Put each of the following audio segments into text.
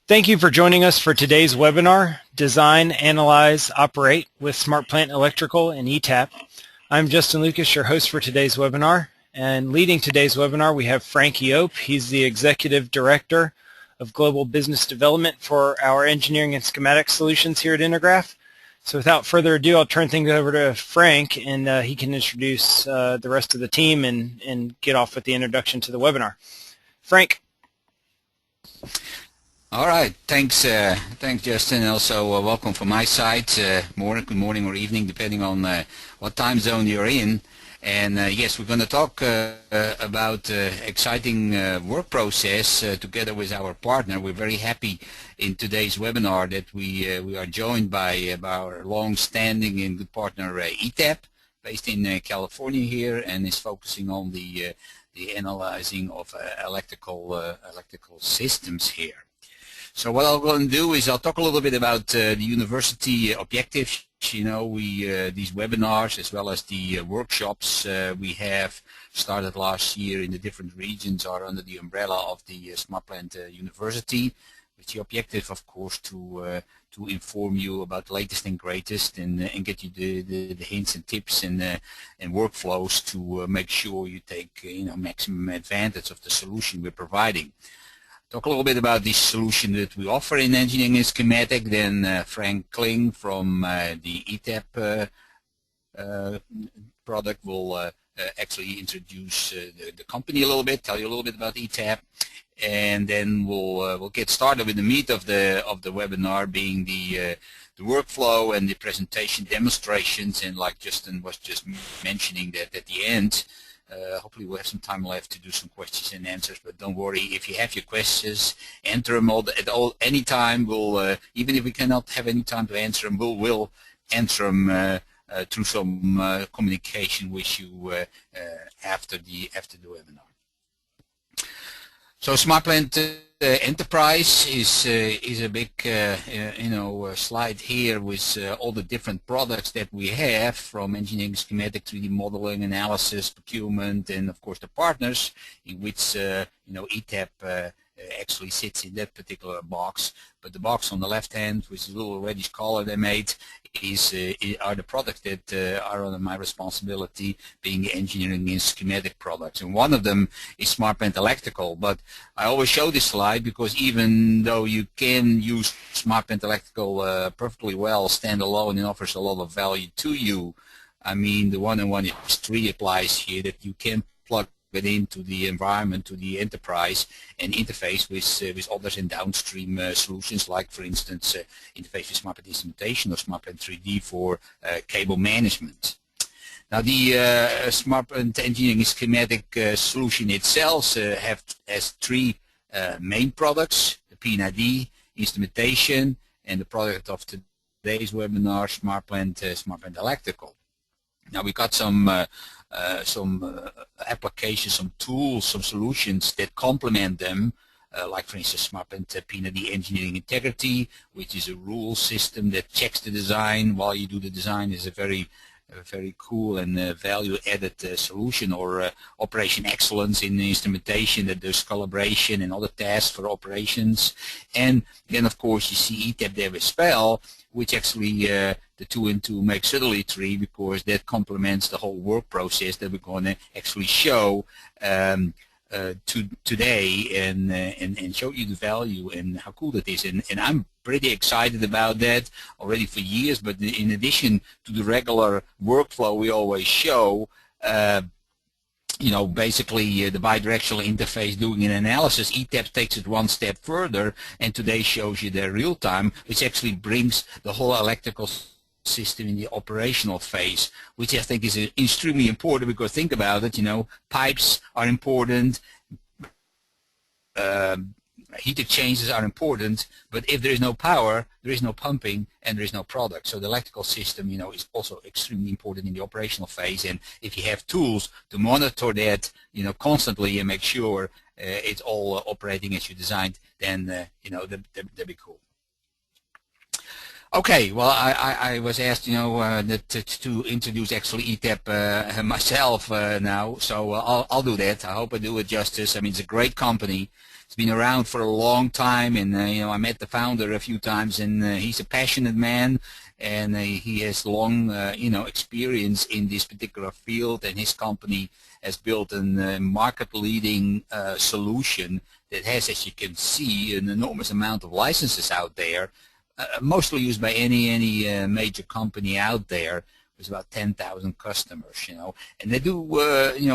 Thank you for joining us for today's webinar, Design, Analyze, Operate with SmartPlant Electrical and ETAP. I'm Justin Lucas, your host for today's webinar, and leading today's webinar we have Frank Yetap. He's the Executive Director of Global Business Development for our Engineering and Schematic Solutions here at Intergraph. So without further ado, I'll turn things over to Frank, and he can introduce the rest of the team and get off with the introduction to the webinar. Frank. All right, thanks Justin. Also welcome from my side. Good morning or evening, depending on what time zone you're in. And yes, we're going to talk about exciting work process together with our partner. We're very happy in today's webinar that we are joined by our long-standing and good partner Yetap, based in California here, and is focusing on the analyzing of electrical systems here. So what I'm going to do is I'll talk a little bit about the university objectives. You know, these webinars as well as the workshops we have started last year in the different regions are under the umbrella of the SmartPlant University, with the objective, of course, to inform you about the latest and greatest and get you the hints and tips and workflows to make sure you take maximum advantage of the solution we're providing. Talk a little bit about this solution that we offer in engineering and schematic. Then Frank Kling from the ETAP product will actually introduce the company a little bit, tell you a little bit about ETAP, and then we'll get started with the meat of the webinar, being the workflow and the presentation demonstrations. And like Justin was just mentioning, that at the end, hopefully we'll have some time left to do some questions and answers, but don't worry, if you have your questions, enter them any time. We'll even if we cannot have any time to answer them, we'll answer them through some communication with you after the webinar. So SmartPlant Enterprise is a big slide here with all the different products that we have, from engineering, schematic, 3D modeling, analysis, procurement, and of course the partners, in which ETAP actually sits in that particular box. But the box on the left hand, with the little reddish color they made, are the products that are under my responsibility, being engineering and schematic products. And one of them is SmartPlant Electrical. But I always show this slide because even though you can use SmartPlant Electrical perfectly well standalone and offers a lot of value to you, I mean, the 1-on-1 3 applies here, that you can plug it into the environment, to the enterprise, and interface with others in downstream solutions, like, for instance, interface with SmartPlant Instrumentation or SmartPlant 3D for cable management. Now, the SmartPlant Engineering Schematic solution itself has three main products: the P&ID, instrumentation, and the product of today's webinar, SmartPlant Electrical. Now, we got some applications, some tools, some solutions that complement them, like, for instance, SmartPlant P&ID Engineering Integrity, which is a rule system that checks the design while you do the design. Is a very cool and value-added solution. Or Operation Excellence in the instrumentation that does calibration and other tasks for operations. And then, of course, you see ETAP there as well, which actually the 2 and 2 makes certainly 3, because that complements the whole work process that we're going to actually show today and show you the value and how cool that is. And I'm pretty excited about that already for years. But in addition to the regular workflow we always show, basically the bidirectional interface doing an analysis, ETAP takes it one step further, and today shows you the real time, which actually brings the whole electrical system in the operational phase, which I think is extremely important. Because think about it, pipes are important, heat exchangers are important, but if there is no power, there is no pumping, and there is no product. So the electrical system, is also extremely important in the operational phase. And if you have tools to monitor that, constantly, and make sure it's all operating as you designed, then that'd be cool. Okay, well, I was asked, to introduce actually ETAP myself now, so I'll do that. I hope I do it justice. I mean, it's a great company. It's been around for a long time, and I met the founder a few times, and he's a passionate man, and he has long experience in this particular field, and his company has built a market-leading solution that has, as you can see, an enormous amount of licenses out there, mostly used by any major company out there. There's about 10,000 customers, and they do,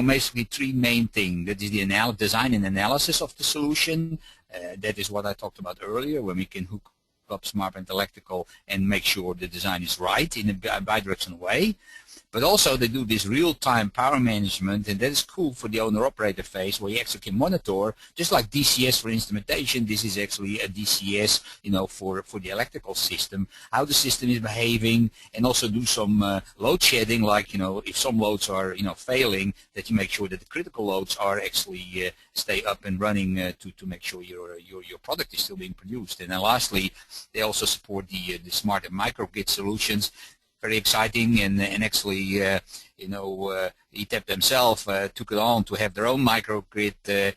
basically three main things. That is the design and analysis of the solution. That is what I talked about earlier, when we can hook up SmartPlant Electrical and make sure the design is right in a bidirectional way. But also they do this real-time power management, and that is cool for the owner-operator phase, where you actually can monitor, just like DCS for instrumentation. This is actually a DCS, for the electrical system, how the system is behaving, and also do some load shedding, like if some loads are failing, that you make sure that the critical loads are actually stay up and running to make sure your product is still being produced. And then lastly, they also support the smart and microgrid solutions. Very exciting, and actually, Yetap themselves took it on to have their own microgrid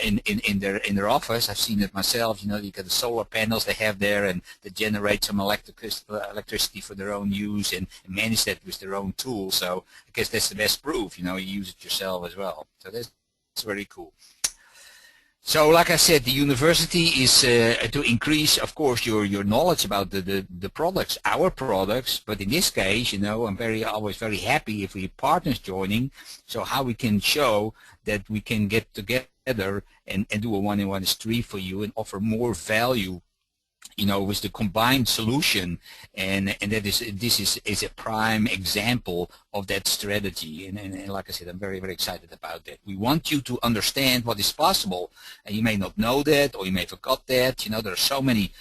in their office. I've seen it myself. You got the solar panels they have there, and they generate some electricity for their own use and manage that with their own tools. So I guess that's the best proof. You use it yourself as well. So that's very cool. So, like I said, the university is to increase, of course, your knowledge about the products, our products. But in this case, I'm always very happy if we have partners joining. So how we can show that we can get together and do a 1 + 1 = 3 for you and offer more value, with the combined solution, and this is a prime example of that strategy. And like I said, I'm very, very excited about that. We want you to understand what is possible, and you may not know that, or you may forgot that. There are so many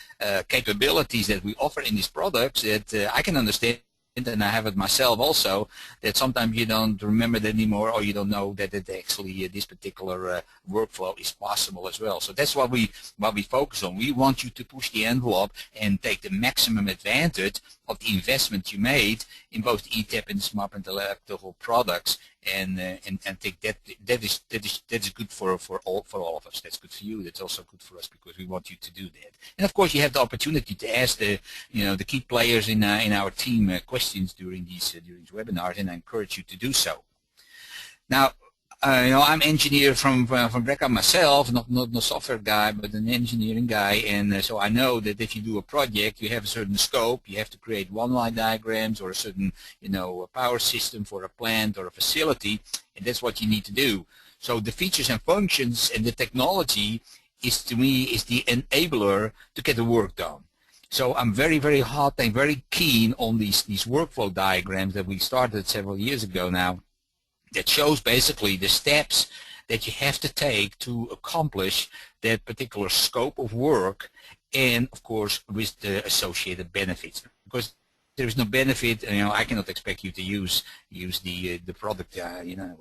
capabilities that we offer in these products that I can understand, and I have it myself also, that sometimes you don't remember that anymore, or you don't know that actually this particular workflow is possible as well. So that's what we focus on. We want you to push the envelope and take the maximum advantage of the investment you made in both ETAP and SmartPlant Electrical products, and think that is good for all of us. That's good for you. That's also good for us, because we want you to do that. And of course, you have the opportunity to ask the key players in our team questions during these webinars, and I encourage you to do so. Now, I'm engineer from background myself, not a software guy, but an engineering guy, and so I know that if you do a project, you have a certain scope. You have to create one-line diagrams or a certain, a power system for a plant or a facility, and that's what you need to do. So the features and functions and the technology is, to me, is the enabler to get the work done. So I'm very, very hot and very keen on these workflow diagrams that we started several years ago now, that shows basically the steps that you have to take to accomplish that particular scope of work, and of course with the associated benefits. Because there is no benefit, I cannot expect you to use the product,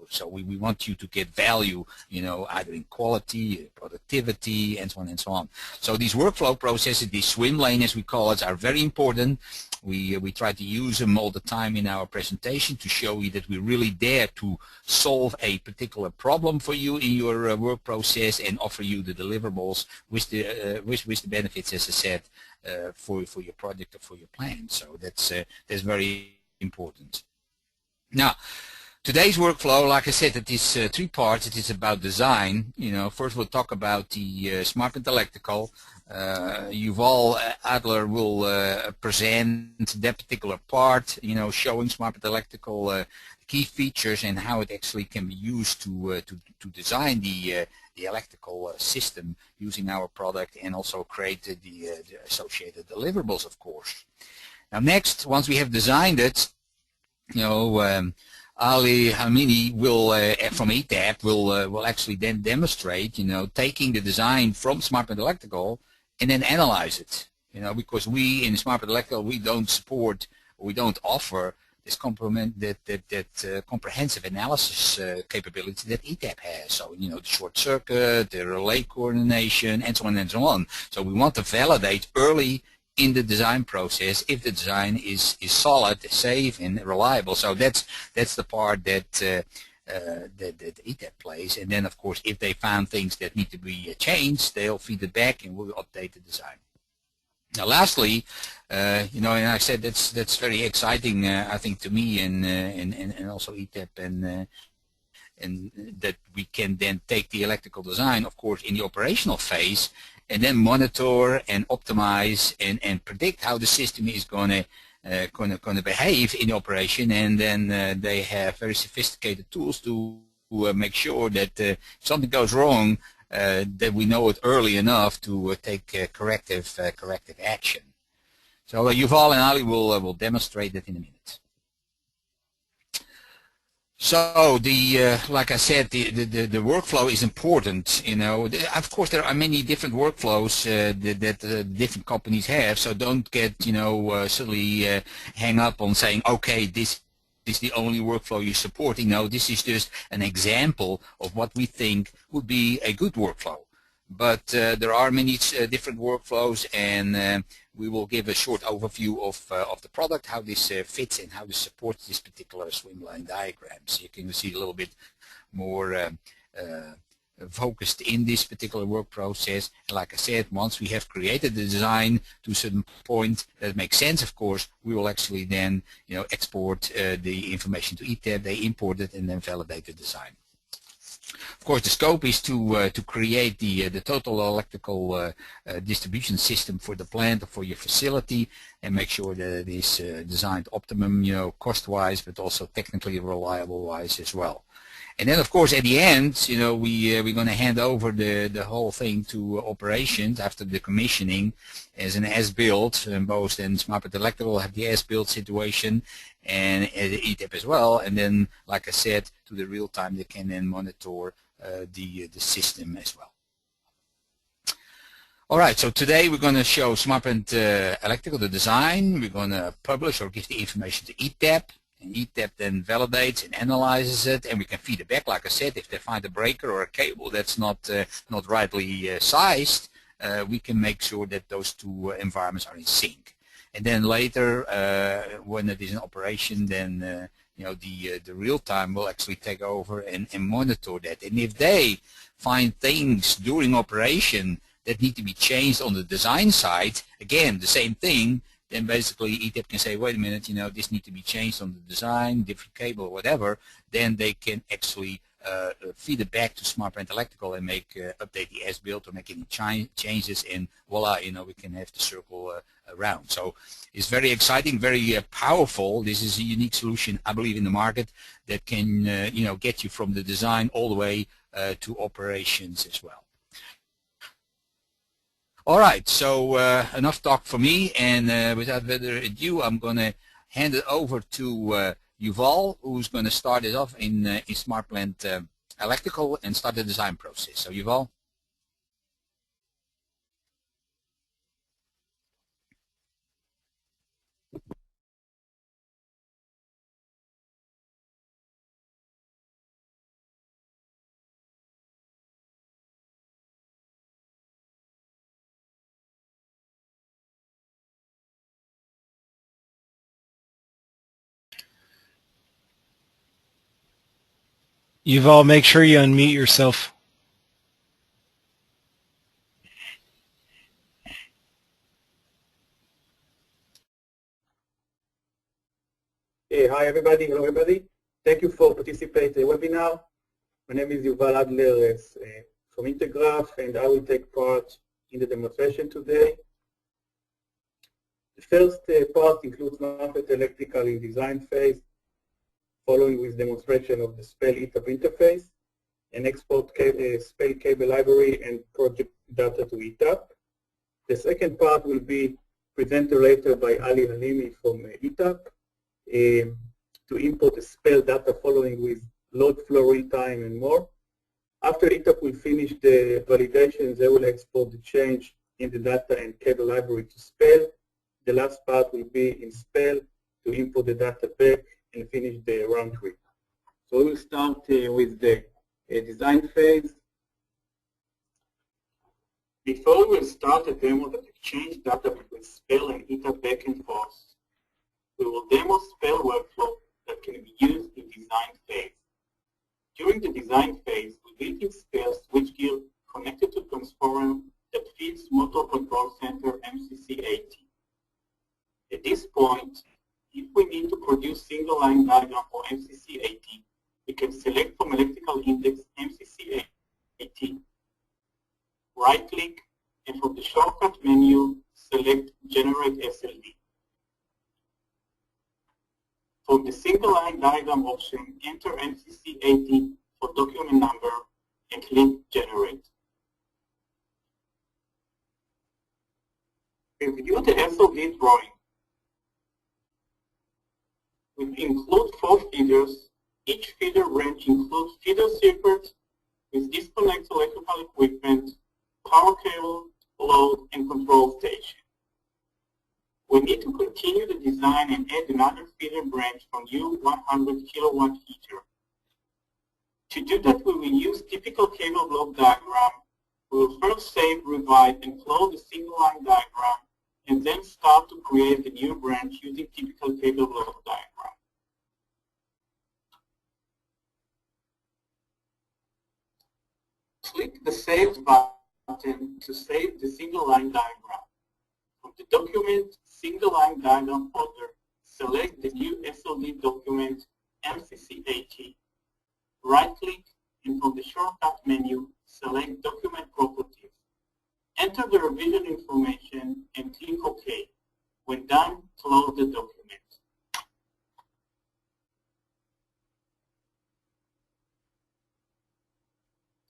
so we want you to get value, either in quality, productivity, and so on and so on. So these workflow processes, these swim lane as we call it, are very important. We try to use them all the time in our presentation to show you that we really dare to solve a particular problem for you in your work process, and offer you the deliverables with the benefits, as I said, for your project or for your plan. So that's very important. Now, today's workflow, like I said, it is 3 parts. It is about design. First we'll talk about the SmartPlant Electrical. Yuval Adler will present that particular part, showing SmartPlant Electrical key features and how it actually can be used to design the electrical system using our product, and also create the associated deliverables, of course. Now next, once we have designed it, Ali Hamini will, from ETAP, will actually then demonstrate, taking the design from SmartPlant Electrical and then analyze it. Because we in SmartPlant Electrical, we don't support, or we don't offer this comprehensive analysis capability that ETAP has. So, the short circuit, the relay coordination, and so on and so on. So we want to validate early in the design process if the design is solid, safe, and reliable. So that's the part that that ETAP plays. And then, of course, if they found things that need to be changed, they'll feed it back and we'll update the design. Now, lastly, and I said that's very exciting, I think, to me, and also ETAP, and that we can then take the electrical design, of course, in the operational phase, and then monitor and optimize and predict how the system is going to behave in operation, and then they have very sophisticated tools to make sure that if something goes wrong, that we know it early enough to take corrective action. So Yuval and Ali will demonstrate that in a minute. So like I said, the workflow is important. Of course, there are many different workflows that different companies have. So don't get suddenly hang up on saying, okay, this is the only workflow you're supporting. No, this is just an example of what we think would be a good workflow. But there are many different workflows, and we will give a short overview of the product, how this fits and how this supports this particular swim lane diagram. So you can see a little bit more focused in this particular work process. And like I said, once we have created the design to a certain point that makes sense, of course, we will actually then export the information to ETAP. They import it and then validate the design. Of course, the scope is to create the total electrical distribution system for the plant or for your facility, and make sure that it is designed optimum, cost-wise, but also technically reliable-wise as well. And then, of course, at the end, we're going to hand over the whole thing to operations after the commissioning as an as-built. And both then SmartPlant Electrical have the as-built situation, and ETAP as well. And then, like I said, to the real time, they can then monitor the system as well. All right, so today we're going to show SmartPlant Electrical, the design. We're going to publish or give the information to ETAP. And ETAP then validates and analyzes it, and we can feed it back. Like I said, if they find a breaker or a cable that's not rightly sized, we can make sure that those two environments are in sync. And then later, when it is in operation, then the real time will actually take over and monitor that. And if they find things during operation that need to be changed on the design side, again, the same thing. Then basically ETAP can say, wait a minute, this needs to be changed on the design, different cable or whatever. Then they can actually feed it back to SmartPlant Electrical and update the as-built or make any changes, and voila, we can have the circle around. So it's very exciting, very powerful. This is a unique solution, I believe, in the market that can get you from the design all the way to operations as well. All right, so enough talk for me, and without further ado, I'm going to hand it over to Yuval, who's going to start it off in SmartPlant Electrical and start the design process. So Yuval. Yuval, make sure you unmute yourself. Hi everybody, hello everybody. Thank you for participating in the webinar. My name is Yuval Adler from Intergraph, and I will take part in the demonstration today. The first part includes SmartPlant Electrical in design phase, following with demonstration of the SPEL ETAP interface, and export SPEL cable library and project data to ETAP. The second part will be presented later by Ali Halimi from ETAP to import the SPEL data following with load flow real time and more. After ETAP will finish the validations, they will export the change in the data and cable library to SPEL. The last part will be in SPEL to import the data back and finish the round trip. So we will start with the design phase. Before we will start a demo that exchange data between SPEL and ETAP back and forth, we will demo SPEL workflow that can be used in design phase. During the design phase, we built in spare switchgear connected to transformer that feeds Motor Control Center MCC80. At this point, if we need to produce single-line diagram for MCC80, we can select from electrical index MCC80, right-click, and from the shortcut menu, select Generate SLD. From the single-line diagram option, enter MCC80 for document number and click Generate. Review the SLD drawing. We include 4 feeders. Each feeder branch includes feeder circuit with disconnect electrical equipment, power cable, load, and control station. We need to continue the design and add another feeder branch from new 100 kilowatt heater. To do that, we will use typical cable block diagram. We will first save, revise, and close the single line diagram, and then start to create the new branch using typical cable block diagram. Click the Save button to save the single line diagram. From the document Single Line Diagram folder, select the new SLD document MCC80. Right-click, and from the shortcut menu, select Document Properties. Enter the revision information and click OK. When done, close the document.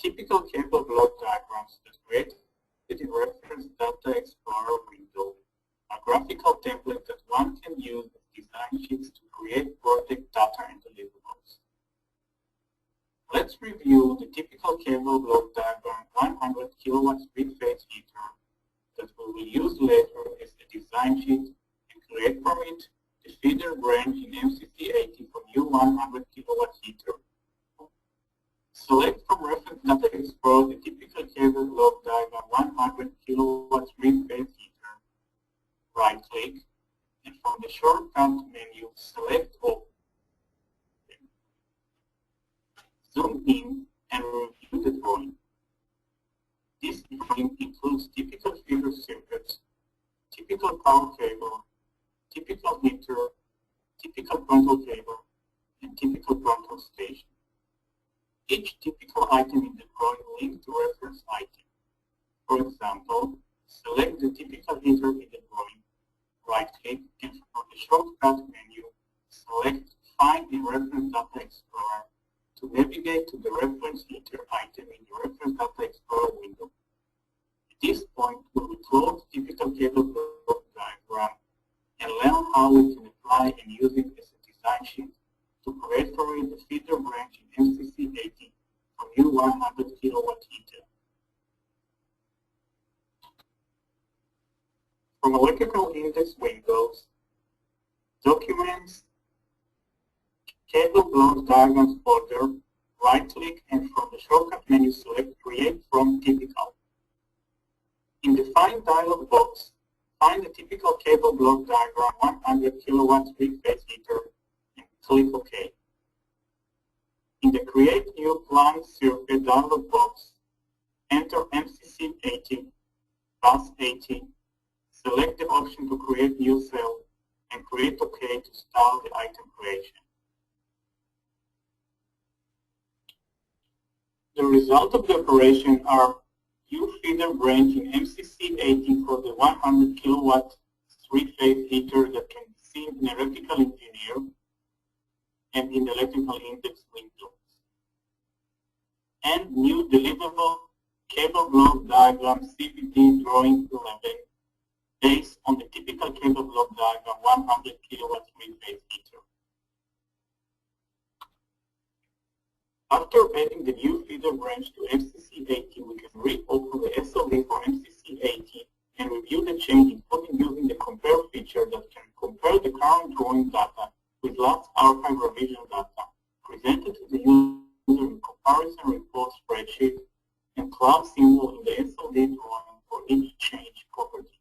Typical cable block diagrams that create in Reference Data Explorer window are graphical templates that one can use with design sheets to create project data and deliverables. Let's review the typical cable block diagram 100 kilowatt three-phase heater that we will use later as a design sheet and create from it the feeder branch in MCC80 for new 100 kilowatt heater. Select from Reference Data Explorer the typical cable block diagram 100 kilowatt three-phase heater. Right-click, and from the shortcut menu, select Open. Zoom in and review the drawing. This drawing includes typical feeder circuits, typical power cable, typical heater, typical frontal cable, and typical frontal station. Each typical item in the drawing links to reference item. For example, select the typical heater in the drawing, right-click, and from the shortcut menu, select Find in Reference Data Explorer to navigate to the reference heater item in the Reference Data Explorer window. At this point, we will close the typical cable block diagram and learn how we can apply and use it as a design sheet to create for it the feeder branch in MCC80 for new 100 kilowatt heater. From Electrical Index windows, Documents, Cable Block Diagrams folder, right-click, and from the shortcut menu select Create from Typical. In the Find dialog box, find the typical cable block diagram 100 kilowatt three-phase heater and click OK. In the Create New Plan Circuit dialog box, enter MCC80, bus 80, select the option to create new cell, and create OK to start the item creation. The result of the operation are new feeder branch in MCC80 for the 100 kilowatt three-phase heater that can be seen in Electrical Engineer and in the Electrical Index windows. And new deliverable cable block diagram CPD drawing 11 based on the typical cable block diagram 100 kilowatt three-phase heater. After adding the new feeder branch to MCC80, we can reopen the SLD for MCC80 and review the change, including using the compare feature that can compare the current drawing data with last archive revision data presented to the user in comparison report spreadsheet and cloud symbol in the SLD drawing for each change property.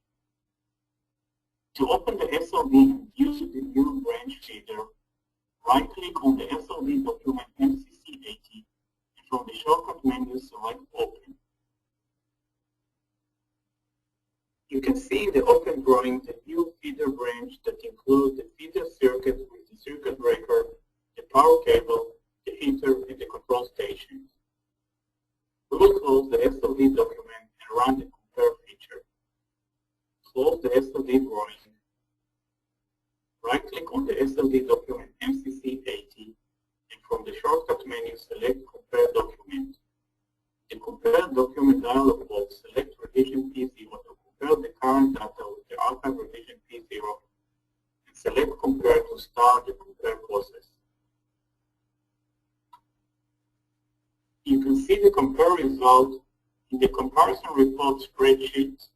To open the SLD and use the new branch feeder, right-click on the SLD document MCC80 menu, select Open. You can see in the Open drawing the new feeder branch that includes the feeder circuit with the circuit breaker, the power cable, the heater, and the control station. We will close the SLD document and run the compare feature. Close the SLD drawing. Right-click on the SLD document MCC80, and from the shortcut menu, select Compare Document. The Compare Document dialog box, select Revision P0 to compare the current data with the archive revision P0, and select Compare to start the compare process. You can see the compare result in the comparison report spreadsheet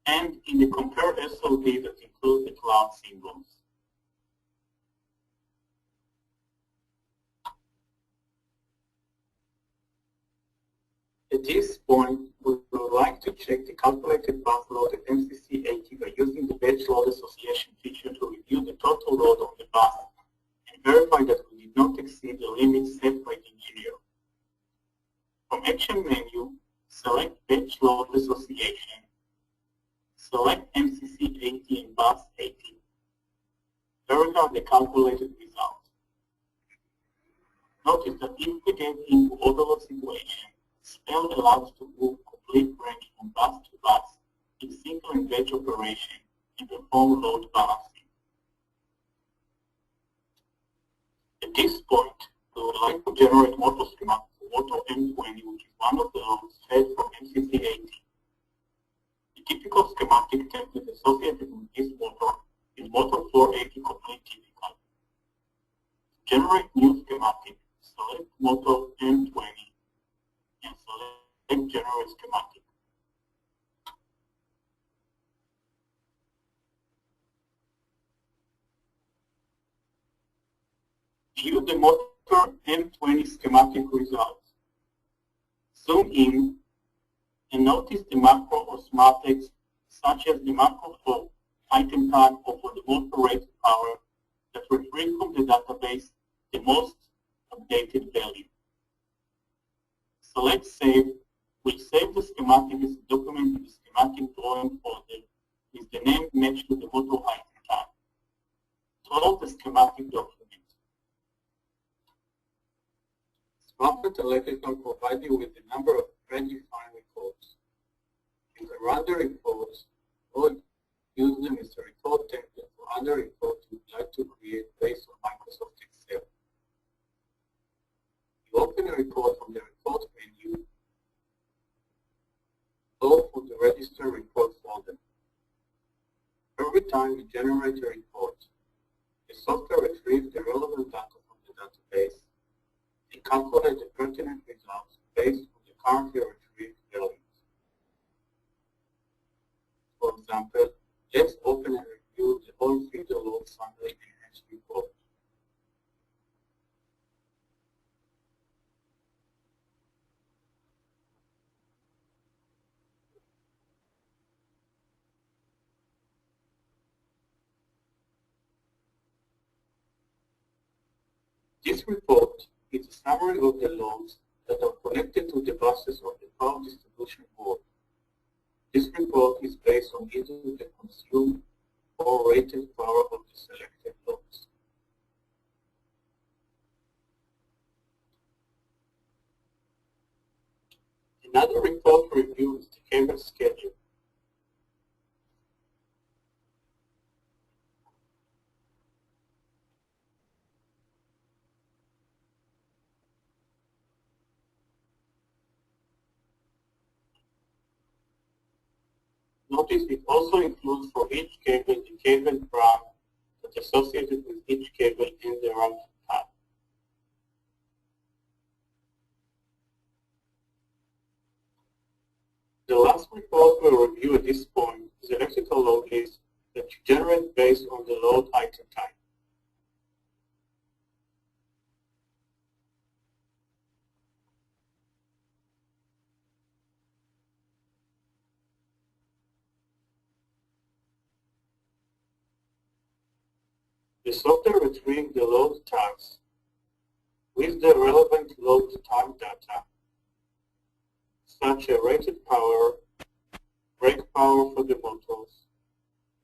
and in the compare SLD that includes the cloud symbols. At this point, we would like to check the calculated bus load at MCC80 by using the batch load association feature to review the total load on the bus and verify that we did not exceed the limits set by the engineer. From Action menu, select Batch Load Association, select MCC80 and Bus 80. Verify the calculated result. Notice that if we get into overload situation, Spell allows to move complete branch from bus to bus in single and batch operation and perform load balancing. At this point, we would like to generate motor schematic for motor M20, which is one of the loads fed from MCC80. The typical schematic template associated with this motor is motor 480 complete typical. To generate new schematic, select motor M20 and select generate schematic. View the motor M20 schematic results. Zoom in and notice the macro or smart text such as the macro for item tag or for the motor rated power that retrieve from the database the most updated value. Select Save. We'll save the schematic as a document in the schematic drawing folder with the name matched to the motor item tag. Close the schematic document. SmartPlant Electrical provides you with a number of predefined reports. You can run the reports or use them as a report template for other reports you'd like to create based on Microsoft Excel. You open a report from the report menu or from the register report folder. Every time you generate a report, the software retrieves the relevant data from the database and calculates the pertinent results based on the currently retrieved values. For example, let's open and review the whole feeder load summary enhanced report. This report is a summary of the loads that are connected to the buses of the power distribution board. This report is based on either the consumed or rated power of the selected loads. Another report review is the cable schedule. Notice it also includes for each cable the cable brand that's associated with each cable in the routing tab. The last report we'll review at this point is electrical load list that you generate based on the load item type. The software retrieves the load tags with the relevant load time data, such as rated power, brake power for the motors,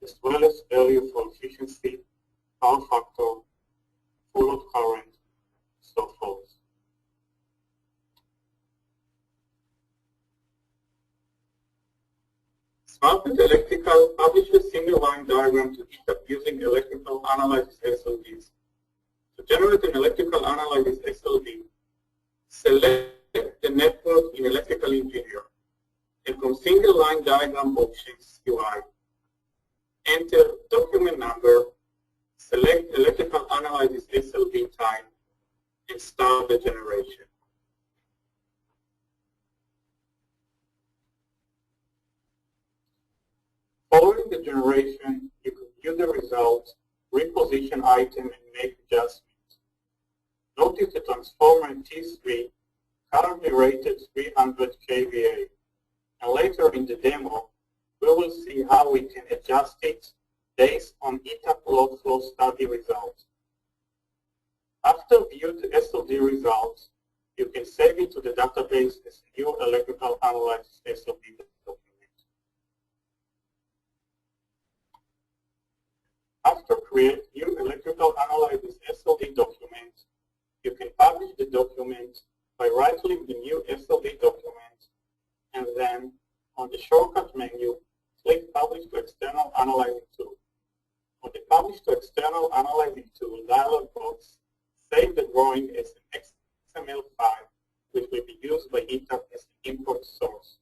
as well as value for efficiency, power factor, full load current, so forth. SmartPlant Electrical publishes single line diagram to ETAP using electrical analysis SLDs. To generate an electrical analysis SLD, select the network in Electrical Engineer and from single line diagram options UI, enter document number, select electrical analysis SLD time, and start the generation. Following the generation, you can view the results, reposition item, and make adjustments. Notice the transformer T3 currently rated 300 kVA, and later in the demo, we will see how we can adjust it based on ETAP load flow study results. After viewing the SLD results, you can save it to the database as a new electrical analysis SLD document. After create new electrical analysis SLD document, you can publish the document by right-clicking the new SLD document, and then on the shortcut menu, click Publish to External Analyzing Tool. On the Publish to External Analyzing Tool dialog box, save the drawing as an XML file, which will be used by ETAP as an import source.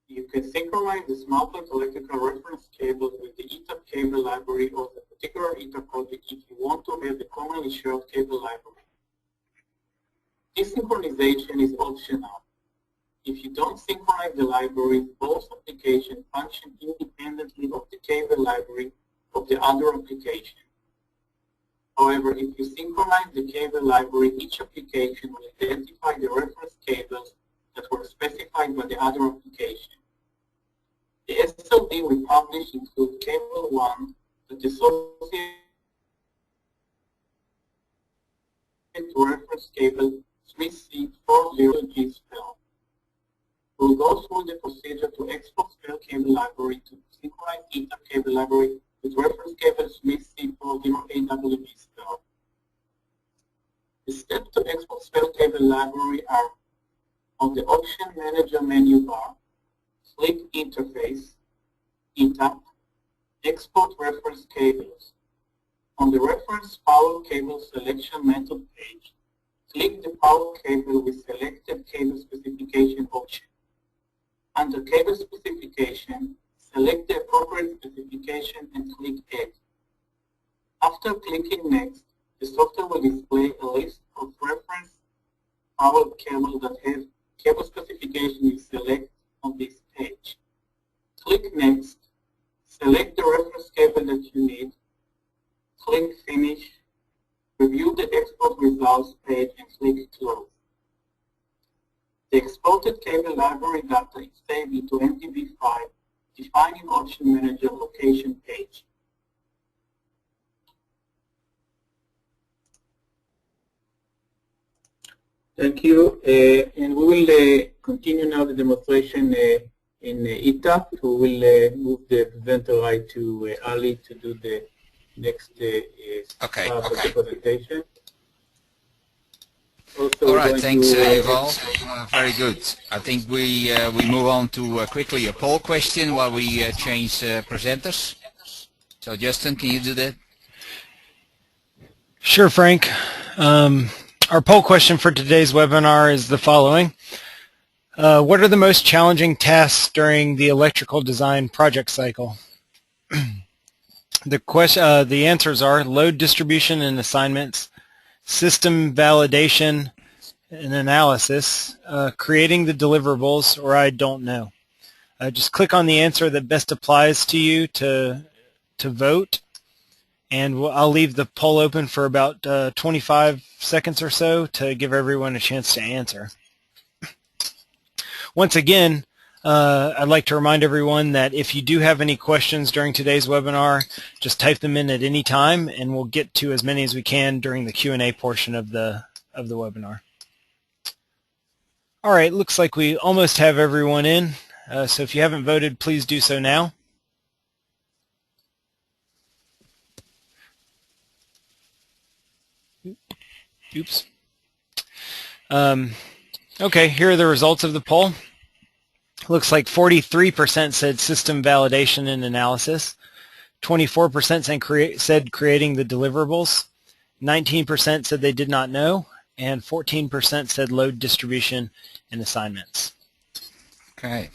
You can synchronize the SmartPlant electrical reference cables with the ETAP cable library of the particular ETAP project if you want to have the commonly shared cable library. This synchronization is optional. If you don't synchronize the libraries, both applications function independently of the cable library of the other application. However, if you synchronize the cable library, each application will identify the reference cables that were specified by the other application. The SLD we publish include cable 1 that is associated to reference cable 3C40G spell. We'll go through the procedure to export spell cable library to synchronize ETAP cable library with reference cable 3C40AWG spell. The steps to export spell cable library are on the Option Manager menu bar, click Interface, ETAP, Export Reference Cables. On the Reference Power Cable Selection method page, click the power cable with selected cable specification option. Under Cable Specification, select the appropriate specification and click Add. After clicking Next, the software will display a list of reference power cables that have cable specification you select on this page. Click Next, select the reference cable that you need, click Finish, review the export results page and click Close. The exported cable library data is saved into MTB file, defining Option Manager location page. Thank you. And we will continue now the demonstration in ETAP. We will move the presenter right to Ali to do the next part of the presentation. Also, all right, thanks, Yuval. Very good. I think we move on to quickly a poll question while we change presenters. So, Justin, can you do that? Sure, Frank. Our poll question for today's webinar is the following. What are the most challenging tasks during the electrical design project cycle? The answers are load distribution and assignments, system validation and analysis, creating the deliverables, or I don't know. Just click on the answer that best applies to you to vote. And I'll leave the poll open for about 25 seconds or so to give everyone a chance to answer. Once again, I'd like to remind everyone that if you do have any questions during today's webinar, just type them in at any time, and we'll get to as many as we can during the Q&A portion of the webinar. All right, looks like we almost have everyone in. So if you haven't voted, please do so now. Oops. Okay, here are the results of the poll. Looks like 43% said system validation and analysis, 24% said creating the deliverables, 19% said they did not know, and 14% said load distribution and assignments. Okay,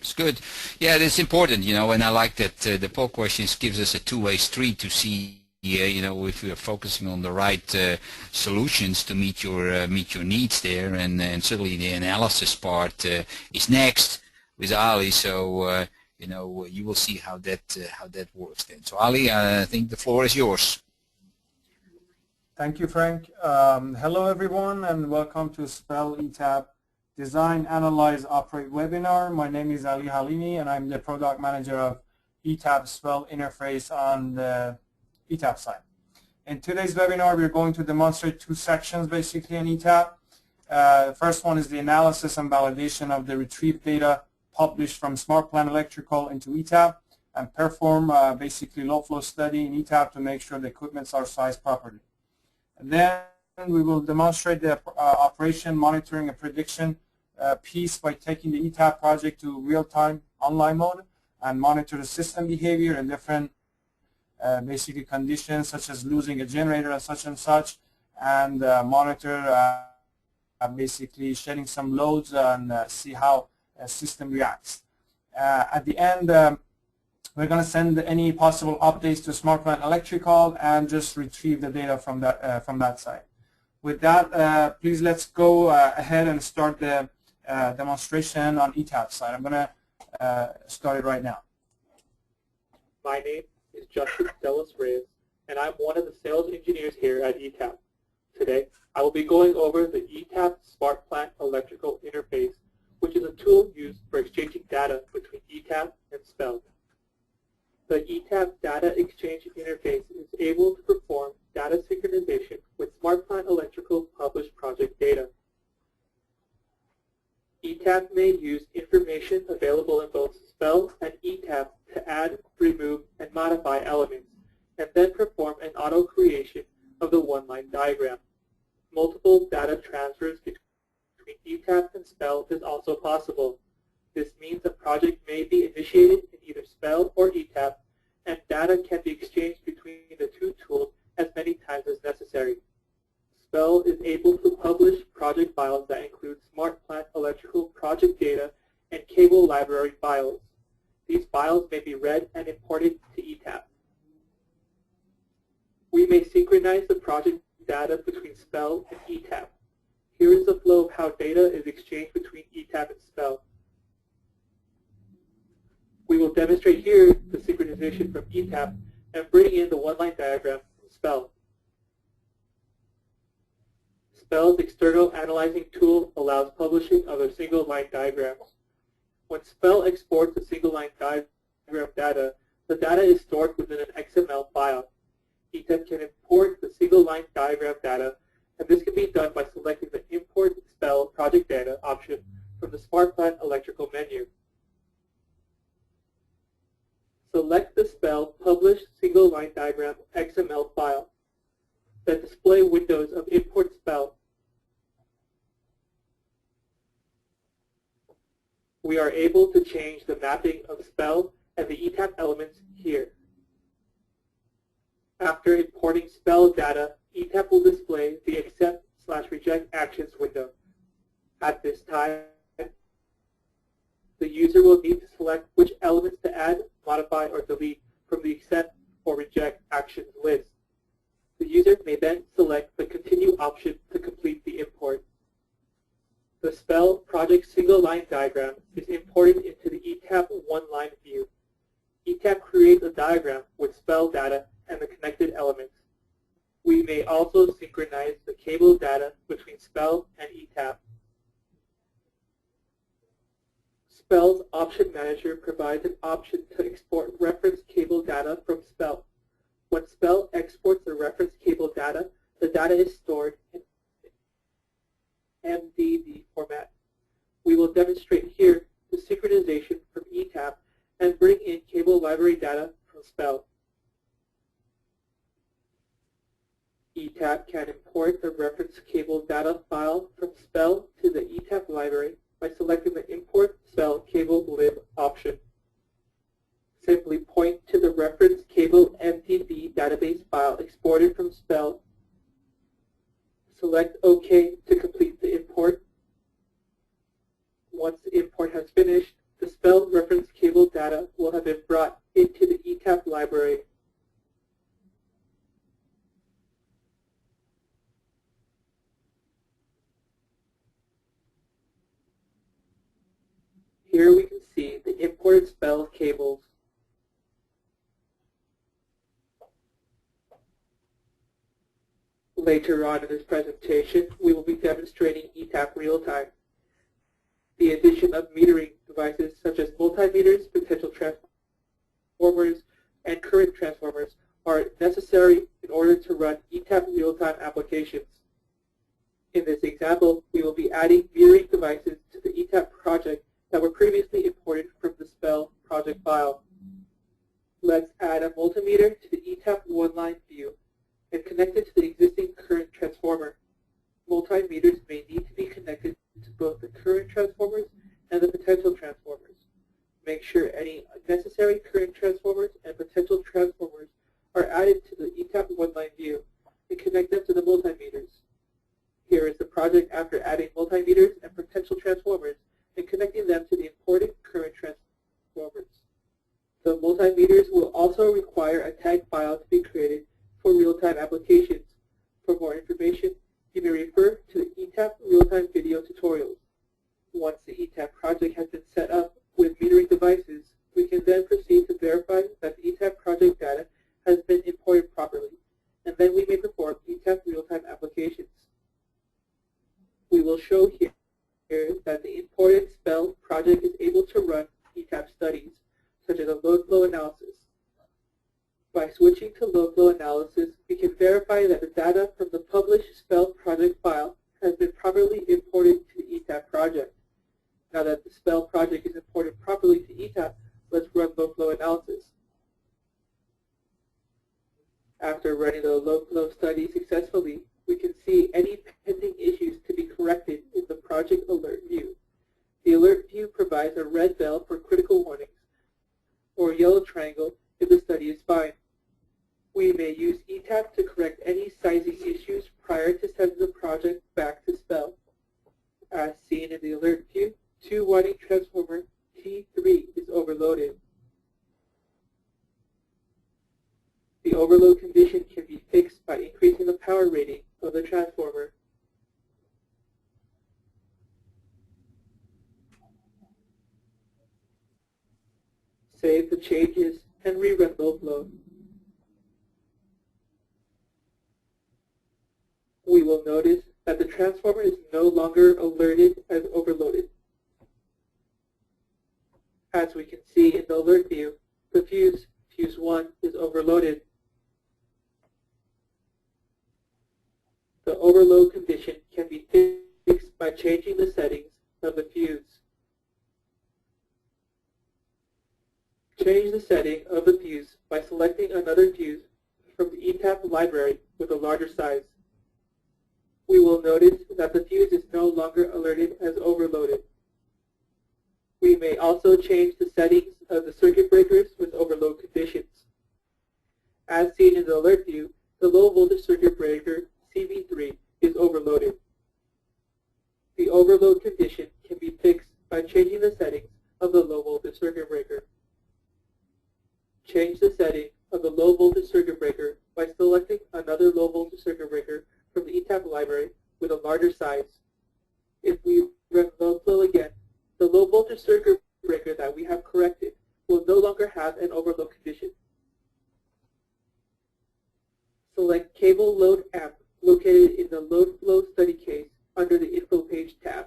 it's good. Yeah, it's important, and I like that the poll questions gives us a two-way street to see, if we are focusing on the right solutions to meet your needs there, and certainly the analysis part is next with Ali. So you will see how that works then. So Ali, I think the floor is yours. Thank you, Frank. Hello, everyone, and welcome to SPEL ETAP Design, Analyze, Operate webinar. My name is Ali Halimi, and I'm the product manager of ETAP SPEL interface on the ETAP side. In today's webinar, we're going to demonstrate two sections basically in ETAP. The first one is the analysis and validation of the retrieved data published from SmartPlant Electrical into ETAP, and perform basically load flow study in ETAP to make sure the equipments are sized properly. And then we will demonstrate the operation, monitoring, and prediction piece by taking the ETAP project to real-time online mode and monitor the system behavior and different basically conditions such as losing a generator and such, and monitor basically shedding some loads and see how a system reacts. At the end, we're going to send any possible updates to SmartPlant Electrical and just retrieve the data from that side. With that, please let's go ahead and start the demonstration on ETAP side. I'm going to start it right now. My name is Justin Delos Reyes, and I'm one of the sales engineers here at ETAP. Today, I will be going over the ETAP SmartPlant Electrical Interface, which is a tool used for exchanging data between ETAP and SPEL. The ETAP Data Exchange Interface is able to perform data synchronization with SmartPlant Electrical published project data. ETAP may use information available in both SPEL and ETAP to add, remove, and modify elements, and then perform an auto-creation of the one-line diagram. Multiple data transfers between ETAP and SPEL is also possible. This means a project may be initiated in either SPEL or ETAP, and data can be exchanged between the two tools as many times as necessary. SPEL is able to publish project files that include SmartPlant Electrical project data and cable library files. These files may be read and imported to ETAP. We may synchronize the project data between SPEL and ETAP. Here is the flow of how data is exchanged between ETAP and SPEL. We will demonstrate here the synchronization from ETAP and bring in the one-line diagram from SPEL. SPEL's external analyzing tool allows publishing of a single-line diagrams. When SPEL exports a single-line diagram data, the data is stored within an XML file. ETAP can import the single-line diagram data, and this can be done by selecting the Import SPEL Project Data option from the SmartPlant Electrical menu. Select the SPEL Published Single-Line Diagram XML file. The display windows of Import SPEL. We are able to change the mapping of SPEL and the ETAP elements here. After importing SPEL data, ETAP will display the Accept/Reject Actions window. At this time, the user will need to select which elements to add, modify, or delete from the Accept or Reject Actions list. The user may then select the Continue option to complete the import. The SPEL project single-line diagram is imported into the ETAP one-line view. ETAP creates a diagram with SPEL data and the connected elements. We may also synchronize the cable data between SPEL and ETAP. SPEL's Option Manager provides an option to export reference cable data from SPEL. When SPEL exports the reference cable data, the data is stored in MDD format. We will demonstrate here the synchronization from ETAP and bring in cable library data from SPEL. ETAP can import the reference cable data file from SPEL to the ETAP library by selecting the Import SPEL Cable Lib option. Simply point to the reference cable MDB database file exported from SPEL. Select OK to complete the import. Once the import has finished, the SPEL reference cable data will have been brought into the ETAP library. Here we can see the imported SPEL cables. Later on in this presentation, we will be demonstrating ETAP real-time. The addition of metering devices such as multimeters, potential transformers, and current transformers are necessary in order to run ETAP real-time applications. In this example, we will be adding metering devices to the ETAP project that were previously imported from the SPEL project file. Let's add a multimeter to the ETAP one-line view and connect it to the existing current transformer. Multimeters may need to be connected to both the current transformers and the potential transformers. Make sure any necessary current transformers and potential transformers are added to the ETAP one-line view and connect them to the multimeters. Here is the project after adding multimeters and potential transformers and connecting them to the imported current transformers. The multimeters will also require a tag file to be created for real-time applications. For more information, you may refer to the ETAP real-time video tutorials. Once the ETAP project has been set up with metering devices, we can then proceed to verify that the ETAP project data has been imported properly, and then we may perform ETAP real-time applications. We will show here that the imported SPEL project is able to run ETAP studies, such as a load flow analysis. By switching to load flow analysis, we can verify that the data from the published SPEL project file has been properly imported to the ETAP project. Now that the SPEL project is imported properly to ETAP, let's run load flow analysis. After running the load flow study successfully, we can see any pending issues to be corrected in the project alert view. The alert view provides a red bell for critical warnings, or a yellow triangle if the study is fine. We may use ETAP to correct any sizing issues prior to sending the project back to SPEL. As seen in the alert view, 2-winding transformer T3 is overloaded. The overload condition can be fixed by increasing the power rating of the transformer. Save the changes and rerun load flow. We will notice that the transformer is no longer alerted as overloaded. As we can see in the alert view, the fuse 1, is overloaded. The overload condition can be fixed by changing the settings of the fuse. Change the setting of the fuse by selecting another fuse from the ETAP library with a larger size. We will notice that the fuse is no longer alerted as overloaded. We may also change the settings of the circuit breakers with overload conditions. As seen in the alert view, the low voltage circuit breaker CV3 is overloaded. The overload condition can be fixed by changing the settings of the low voltage circuit breaker. Change the setting of the low voltage circuit breaker by selecting another low voltage circuit breaker from the ETAP library with a larger size. If we run load flow again, the low voltage circuit breaker that we have corrected will no longer have an overload condition. Select Cable Load Amp located in the Load Flow Study case under the Info Page tab.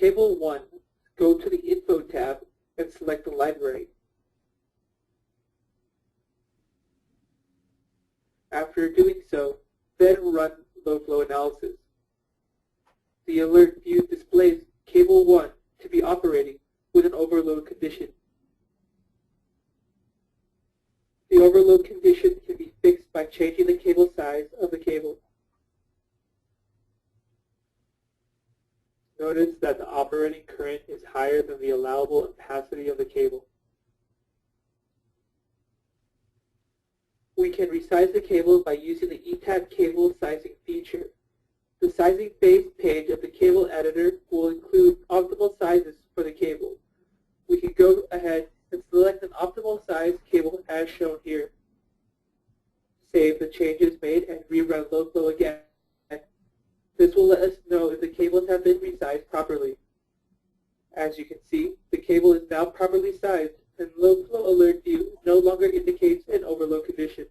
cable 1, go to the Info tab and select the library. After doing so, then run load flow analysis. The alert view displays cable 1 to be operating with an overload condition. The overload condition can be fixed by changing the cable size of the cable. Notice that the operating current is higher than the allowable opacity of the cable. We can resize the cable by using the ETAP cable sizing feature. The sizing phase page of the cable editor will include optimal sizes for the cable. We can go ahead and select an optimal size cable as shown here. Save the changes made and rerun load flow again. This will let us know if the cables have been resized properly. As you can see, the cable is now properly sized and load flow alert view no longer indicates an overload condition.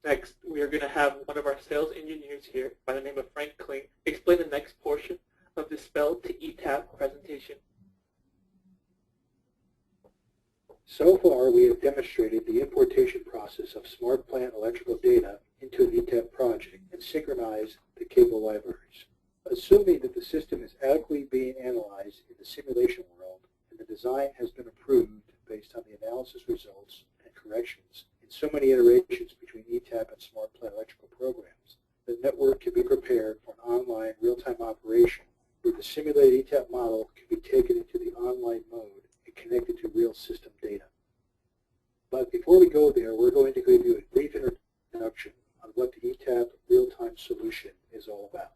Next, we are going to have one of our sales engineers here by the name of Frank Kling explain the next portion of the Spell to ETAP presentation. So far, we have demonstrated the importation process of SmartPlant electrical data into an ETAP project and synchronized the cable libraries. Assuming that the system is adequately being analyzed in the simulation world and the design has been approved based on the analysis results and corrections in so many iterations between ETAP and SmartPlant electrical programs, the network can be prepared for an online real-time operation where the simulated ETAP model can be taken into the online mode and connected to real system data. But before we go there, we're going to give you a brief introduction on what the ETAP real-time solution is all about.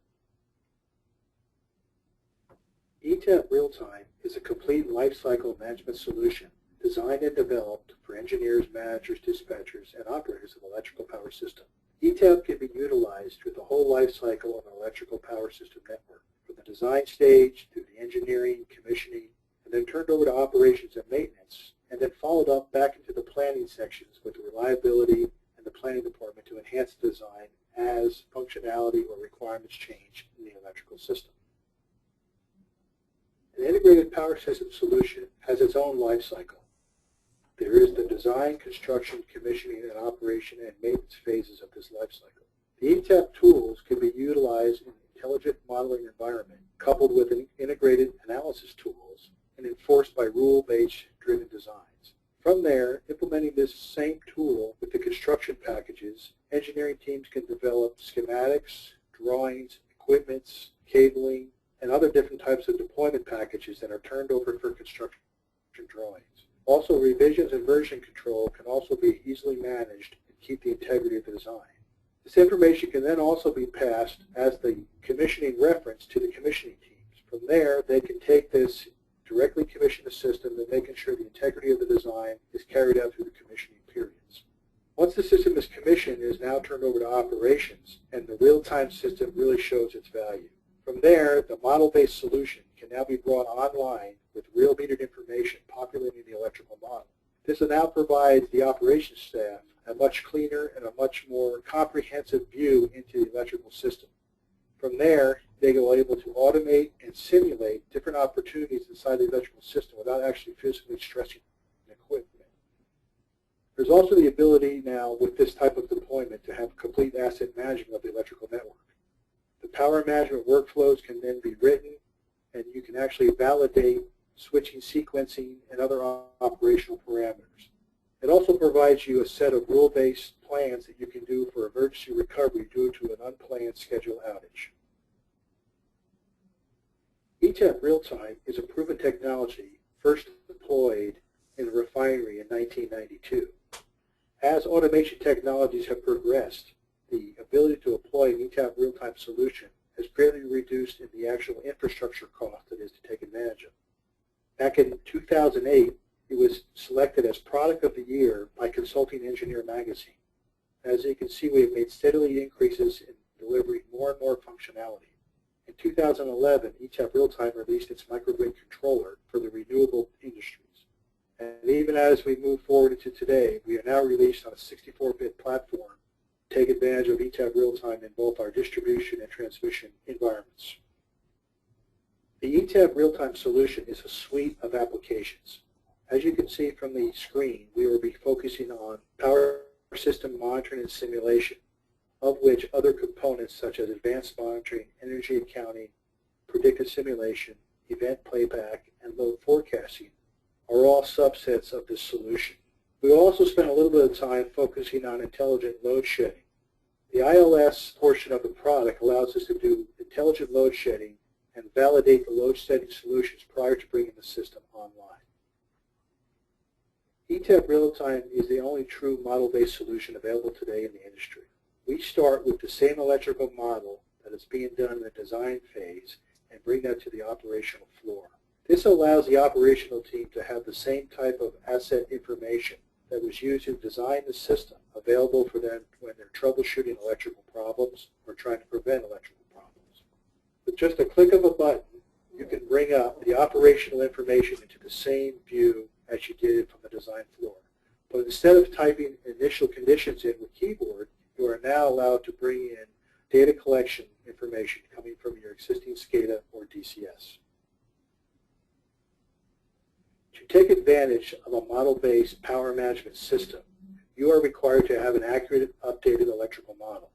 ETAP Real-Time is a complete lifecycle management solution designed and developed for engineers, managers, dispatchers, and operators of electrical power system. ETAP can be utilized through the whole lifecycle of an electrical power system network, from the design stage through the engineering, commissioning, and then turned over to operations and maintenance, and then followed up back into the planning sections with the reliability and the planning department to enhance the design as functionality or requirements change in the electrical system. An integrated power system solution has its own life cycle. There is the design, construction, commissioning, and operation and maintenance phases of this life cycle. The ETAP tools can be utilized in an intelligent modeling environment coupled with an integrated analysis tools and enforced by rule-based driven designs. From there, implementing this same tool with the construction packages, engineering teams can develop schematics, drawings, equipments, cabling, and other different types of deployment packages that are turned over for construction drawings. Also, revisions and version control can also be easily managed and keep the integrity of the design. This information can then also be passed as the commissioning reference to the commissioning teams. From there, they can take this, directly commission the system, and making sure the integrity of the design is carried out through the commissioning periods. Once the system is commissioned, it is now turned over to operations, and the real-time system really shows its value. From there, the model-based solution can now be brought online with real metered information populating the electrical model. This now provides the operations staff a much cleaner and a much more comprehensive view into the electrical system. From there, they are able to automate and simulate different opportunities inside the electrical system without actually physically stressing the equipment. There's also the ability now with this type of deployment to have complete asset management of the electrical network. The power management workflows can then be written, and you can actually validate switching, sequencing, and other operational parameters. It also provides you a set of rule-based plans that you can do for emergency recovery due to an unplanned schedule outage. ETAP Real-Time is a proven technology first deployed in a refinery in 1992. As automation technologies have progressed, the ability to deploy an ETAP real-time solution has greatly reduced in the actual infrastructure cost it is to take advantage of. Back in 2008, it was selected as Product of the Year by Consulting Engineer magazine. As you can see, we have made steadily increases in delivering more and more functionality. In 2011, ETAP Real-Time released its microgrid controller for the renewable industries. And even as we move forward into today, we are now released on a 64-bit platform to take advantage of ETAP Real-Time in both our distribution and transmission environments. The ETAP real-time solution is a suite of applications. As you can see from the screen, we will be focusing on power system monitoring and simulation, of which other components such as advanced monitoring, energy accounting, predictive simulation, event playback, and load forecasting are all subsets of this solution. We will also spend a little bit of time focusing on intelligent load shedding. The ILS portion of the product allows us to do intelligent load shedding and validate the load shedding solutions prior to bringing the system online. ETAP Real-Time is the only true model-based solution available today in the industry. We start with the same electrical model that is being done in the design phase and bring that to the operational floor. This allows the operational team to have the same type of asset information that was used to design the system available for them when they're troubleshooting electrical problems or trying to prevent electrical problems. With just a click of a button, you can bring up the operational information into the same view as you did from the design floor. But instead of typing initial conditions in with keyboard, you are now allowed to bring in data collection information coming from your existing SCADA or DCS. To take advantage of a model-based power management system, you are required to have an accurate, updated electrical model.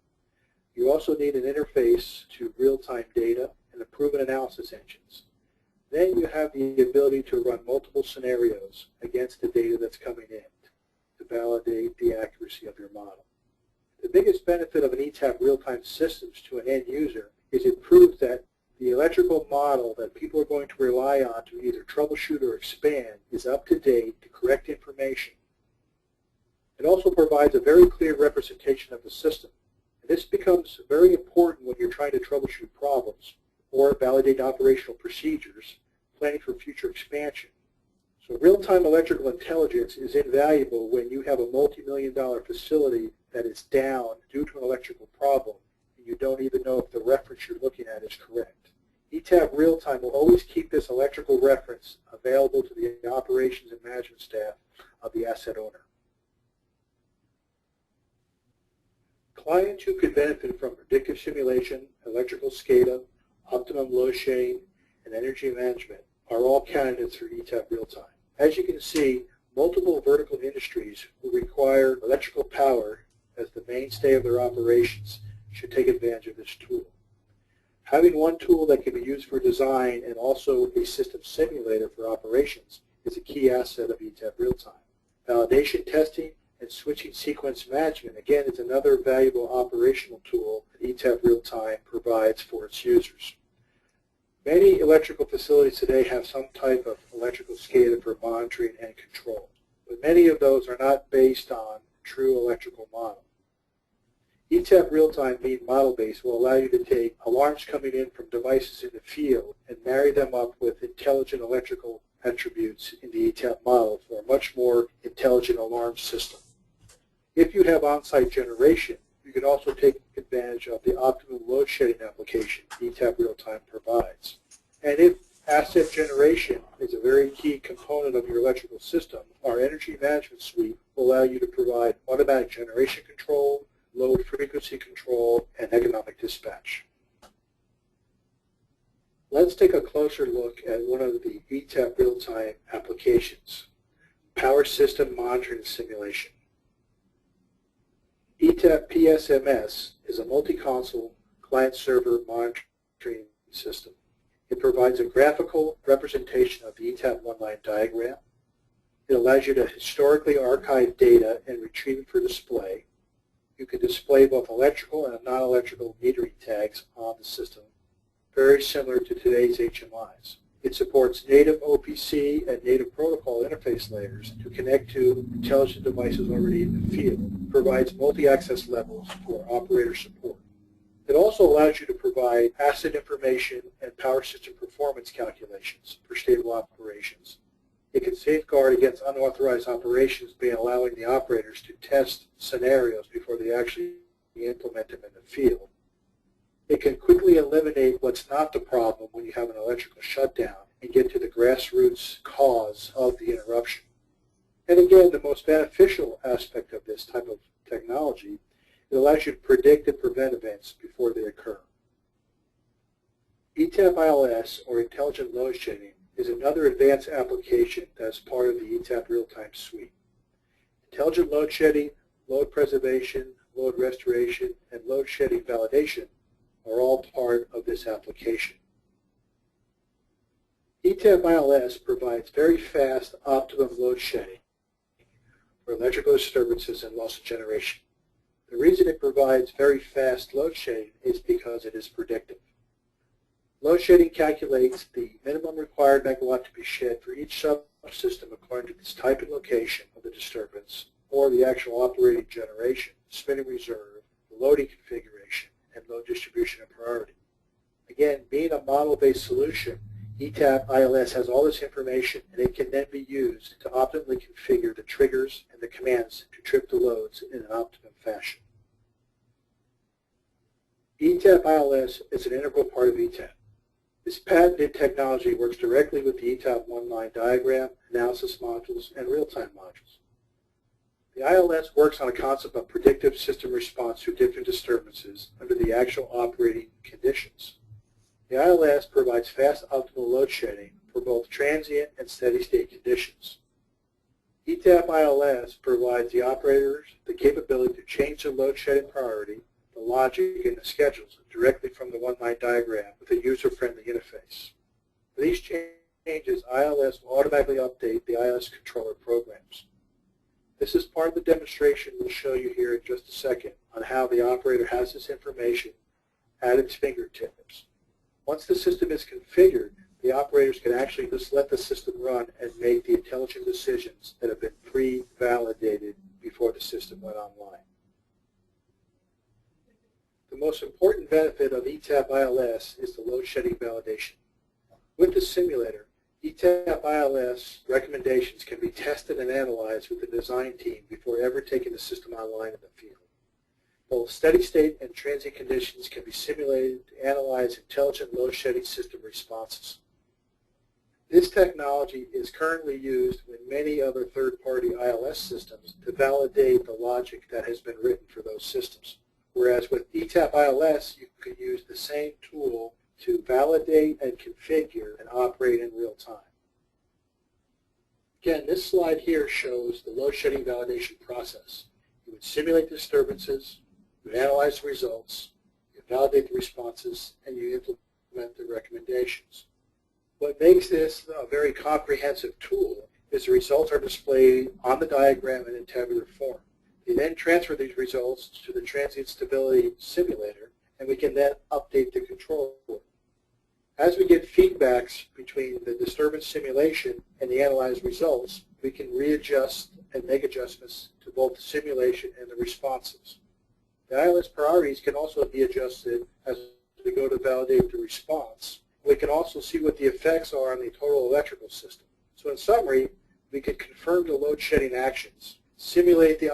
You also need an interface to real-time data and a proven analysis engines. Then you have the ability to run multiple scenarios against the data that's coming in to validate the accuracy of your model. The biggest benefit of an ETAP real-time systems to an end user is it proves that the electrical model that people are going to rely on to either troubleshoot or expand is up to date to correct information. It also provides a very clear representation of the system. And this becomes very important when you're trying to troubleshoot problems or validate operational procedures, planning for future expansion. So real-time electrical intelligence is invaluable when you have a multi-million-dollar facility that is down due to an electrical problem and you don't even know if the reference you're looking at is correct. ETAP Real-Time will always keep this electrical reference available to the operations and management staff of the asset owner. Clients who could benefit from predictive simulation, electrical SCADA, optimum load shedding, and energy management are all candidates for ETAP Real-Time. As you can see, multiple vertical industries who require electrical power as the mainstay of their operations should take advantage of this tool. Having one tool that can be used for design and also a system simulator for operations is a key asset of ETAP Real-Time. Validation testing and switching sequence management, again, is another valuable operational tool that ETAP Real-Time provides for its users. Many electrical facilities today have some type of electrical SCADA for monitoring and control, but many of those are not based on true electrical model. ETAP Real-Time being model-based will allow you to take alarms coming in from devices in the field and marry them up with intelligent electrical attributes in the ETAP model for a much more intelligent alarm system. If you have on-site generation, you can also take advantage of the optimum load shedding application ETAP Real-Time provides. And if asset generation is a very key component of your electrical system, our energy management suite will allow you to provide automatic generation control, load frequency control, and economic dispatch. Let's take a closer look at one of the ETAP Real-Time applications, Power System Monitoring and Simulation. ETAP PSMS is a multi-console client-server monitoring system. It provides a graphical representation of the ETAP one-line diagram. It allows you to historically archive data and retrieve it for display. You can display both electrical and non-electrical metering tags on the system, very similar to today's HMIs. It supports native OPC and native protocol interface layers to connect to intelligent devices already in the field, provides multi-access levels for operator support. It also allows you to provide asset information and power system performance calculations for stable operations. It can safeguard against unauthorized operations by allowing the operators to test scenarios before they actually implement them in the field. It can quickly eliminate what's not the problem when you have an electrical shutdown and get to the grassroots cause of the interruption. And again, the most beneficial aspect of this type of technology, it allows you to predict and prevent events before they occur. ETAP ILS, or Intelligent Load Shedding, is another advanced application that is part of the ETAP real-time suite. Intelligent load shedding, load preservation, load restoration, and load shedding validation are all part of this application. ETAP ILS provides very fast optimum load shedding for electrical disturbances and loss of generation. The reason it provides very fast load shedding is because it is predictive. Load shedding calculates the minimum required megawatt to be shed for each subsystem according to its type and location of the disturbance, or the actual operating generation, spinning reserve, the loading configuration, and load distribution and priority. Again, being a model-based solution, ETAP ILS has all this information, and it can then be used to optimally configure the triggers and the commands to trip the loads in an optimum fashion. ETAP ILS is an integral part of ETAP. This patented technology works directly with the ETAP one-line diagram, analysis modules, and real-time modules. The ILS works on a concept of predictive system response to different disturbances under the actual operating conditions. The ILS provides fast optimal load shedding for both transient and steady-state conditions. ETAP ILS provides the operators the capability to change the load shedding priority, the logic, and the schedules directly from the one-line diagram with a user-friendly interface. For these changes, ILS will automatically update the ILS controller programs. This is part of the demonstration we'll show you here in just a second on how the operator has this information at its fingertips. Once the system is configured, the operators can actually just let the system run and make the intelligent decisions that have been pre-validated before the system went online. The most important benefit of ETAP ILS is the load shedding validation. With the simulator, ETAP ILS recommendations can be tested and analyzed with the design team before ever taking the system online in the field. Both steady-state and transient conditions can be simulated to analyze intelligent load shedding system responses. This technology is currently used with many other third-party ILS systems to validate the logic that has been written for those systems. Whereas with ETAP ILS, you can use the same tool to validate and configure and operate in real time. Again, this slide here shows the load shedding validation process. You would simulate disturbances, you analyze the results, you validate the responses, and you implement the recommendations. What makes this a very comprehensive tool is the results are displayed on the diagram and in tabular form. We then transfer these results to the transient stability simulator, and we can then update the controller. As we get feedbacks between the disturbance simulation and the analyzed results, we can readjust and make adjustments to both the simulation and the responses. The ILS priorities can also be adjusted as we go to validate the response. We can also see what the effects are on the total electrical system. So in summary, we could confirm the load shedding actions, simulate the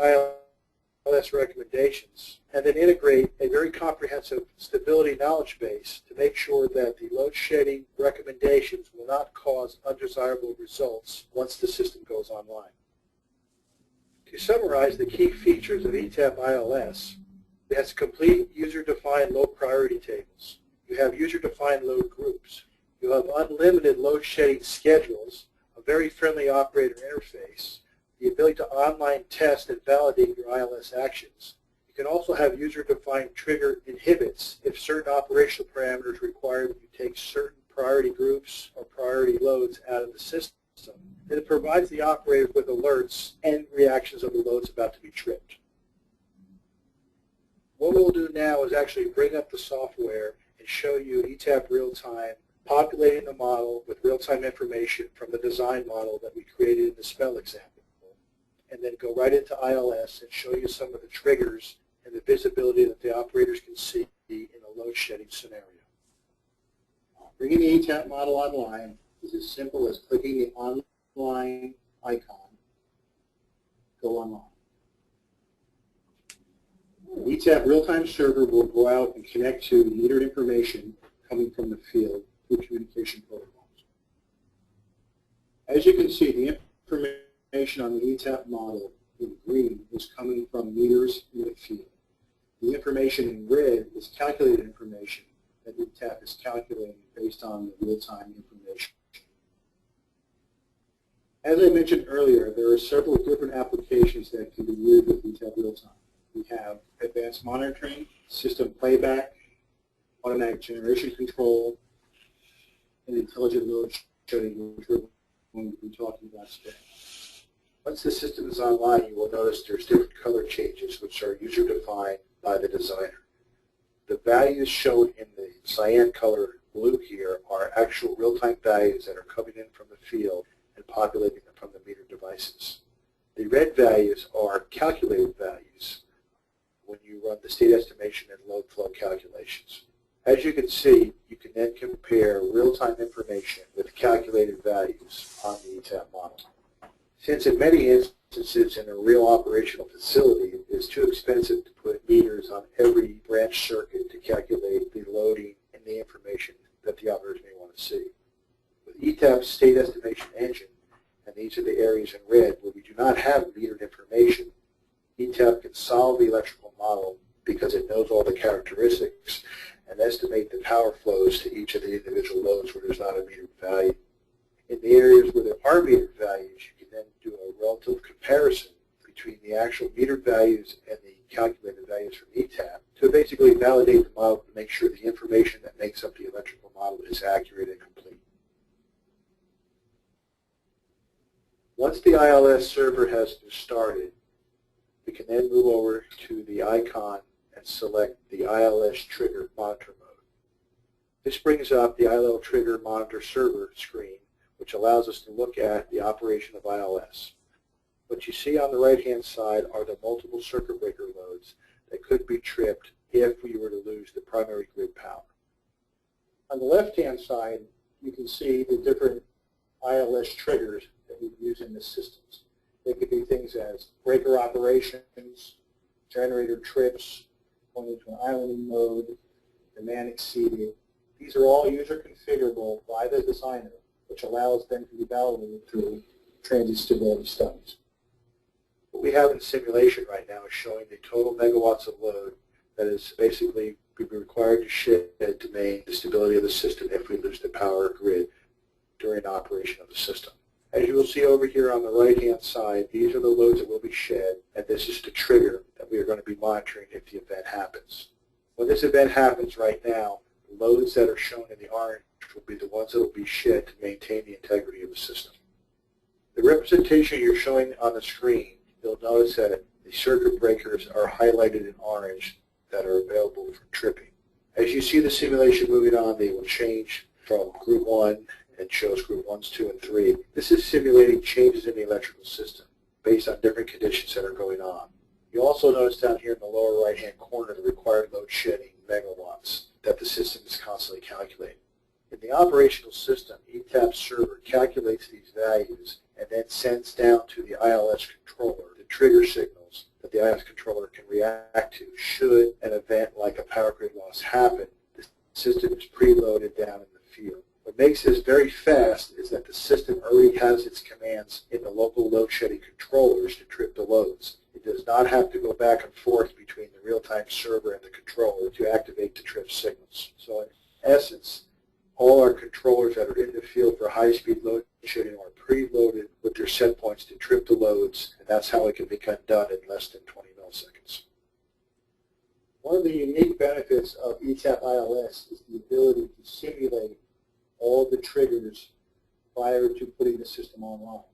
ILS recommendations, and then integrate a very comprehensive stability knowledge base to make sure that the load shedding recommendations will not cause undesirable results once the system goes online. To summarize the key features of ETAP ILS, it has complete user-defined load priority tables. You have user-defined load groups. You have unlimited load shedding schedules, a very friendly operator interface, the ability to online test and validate your ILS actions. You can also have user-defined trigger inhibits if certain operational parameters require that you take certain priority groups or priority loads out of the system. And it provides the operator with alerts and reactions of the loads about to be tripped. What we'll do now is actually bring up the software and show you ETAP real-time, populating the model with real-time information from the design model that we created in the spell example, and then go right into ILS and show you some of the triggers and the visibility that the operators can see in a load shedding scenario. Bringing the ETAP model online is as simple as clicking the online icon, go online. The ETAP real-time server will go out and connect to the metered information coming from the field through communication protocols. As you can see, the information on the ETAP model in green is coming from meters in the field. The information in red is calculated information that ETAP is calculating based on the real-time information. As I mentioned earlier, there are several different applications that can be used with ETAP real-time. We have advanced monitoring, system playback, automatic generation control, and intelligent load shedding, which we're going to be talking about today. Once the system is online, you will notice there's different color changes, which are user-defined by the designer. The values shown in the cyan color blue here are actual real-time values that are coming in from the field and populating them from the meter devices. The red values are calculated values when you run the state estimation and load flow calculations. As you can see, you can then compare real-time information with calculated values on the ETAP model. Since in many instances in a real operational facility, it is too expensive to put meters on every branch circuit to calculate the loading and the information that the operators may want to see. With ETAP's state estimation engine, and these are the areas in red where we do not have metered information, ETAP can solve the electrical model because it knows all the characteristics and estimate the power flows to each of the individual loads where there's not a metered value. In the areas where there are metered values, you can then do a relative comparison between the actual metered values and the calculated values from ETAP to basically validate the model to make sure the information that makes up the electrical model is accurate and complete. Once the ILS server has been started, we can then move over to the icon and select the ILS trigger monitor mode. This brings up the ILS trigger monitor server screen, which allows us to look at the operation of ILS. What you see on the right-hand side are the multiple circuit breaker loads that could be tripped if we were to lose the primary grid power. On the left-hand side, you can see the different ILS triggers that we use in the systems. They could be things as breaker operations, generator trips, going into an idling mode, demand exceeded. These are all user configurable by the designer, which allows them to be validated through transient stability studies. What we have in simulation right now is showing the total megawatts of load that is basically be required to shed to maintain the stability of the system if we lose the power grid during operation of the system. As you will see over here on the right-hand side, these are the loads that will be shed, and this is the trigger that we are going to be monitoring if the event happens. When this event happens right now, the loads that are shown in the orange will be the ones that will be shed to maintain the integrity of the system. The representation you're showing on the screen, you'll notice that the circuit breakers are highlighted in orange that are available for tripping. As you see the simulation moving on, they will change from group 1 and shows group 1s, 2, and 3. This is simulating changes in the electrical system based on different conditions that are going on. You also notice down here in the lower right-hand corner the required load shedding megawatts that the system is constantly calculating. In the operational system, ETAP server calculates these values and then sends down to the ILS controller the trigger signals that the ILS controller can react to should an event like a power grid loss happen. The system is preloaded down in the field. What makes this very fast is that the system already has its commands in the local load shedding controllers to trip the loads. It does not have to go back and forth between the real-time server and the controller to activate the trip signals. So in essence, all our controllers that are in the field for high-speed load shedding are preloaded with their set points to trip the loads, and that's how it can be done in less than 20 milliseconds. One of the unique benefits of ETAP ILS is the ability to simulate all the triggers prior to putting the system online.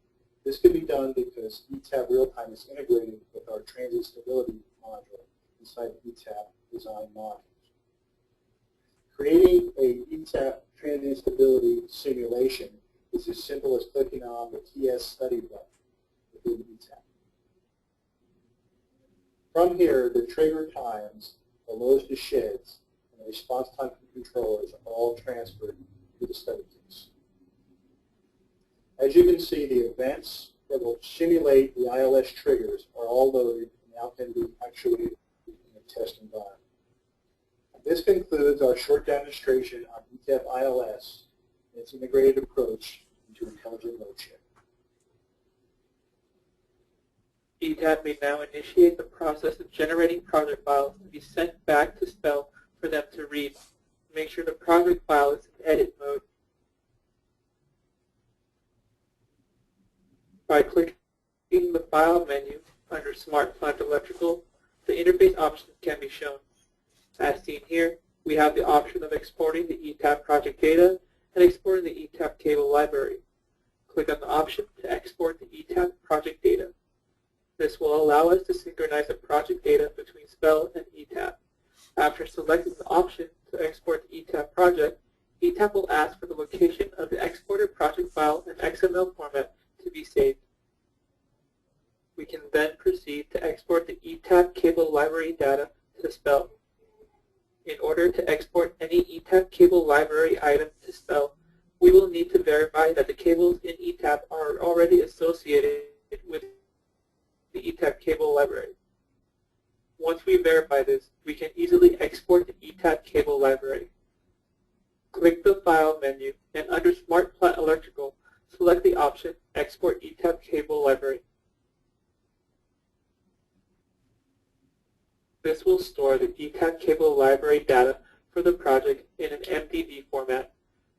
This can be done because ETAP real-time is integrated with our transient stability module inside the ETAP design modules. Creating a ETAP transient stability simulation is as simple as clicking on the TS study button within ETAP. From here, the trigger times, the loads to sheds, and the response time from controllers are all transferred to the study case. As you can see, the events that will simulate the ILS triggers are all loaded and now can be actuated in the test environment. This concludes our short demonstration on ETAP ILS and its integrated approach into intelligent load shedding. ETAP may now initiate the process of generating project files to be sent back to SPEL for them to read. make sure the project file is in edit mode. By clicking the File menu under SmartPlant Electrical, the interface options can be shown. As seen here, we have the option of exporting the ETAP project data and exporting the ETAP cable library. Click on the option to export the ETAP project data. This will allow us to synchronize the project data between SPEL and ETAP. After selecting the option to export the ETAP project, ETAP will ask for the location of the exported project file in XML format to be saved. We can then proceed to export the ETAP cable library data to SPEL. In order to export any ETAP cable library item to SPEL, we will need to verify that the cables in ETAP are already associated with the ETAP cable library. Once we verify this, we can easily export the ETAP cable library. Click the File menu and under SmartPlant Electrical, select the option Export ETAP Cable Library. This will store the ETAP cable library data for the project in an MDB format.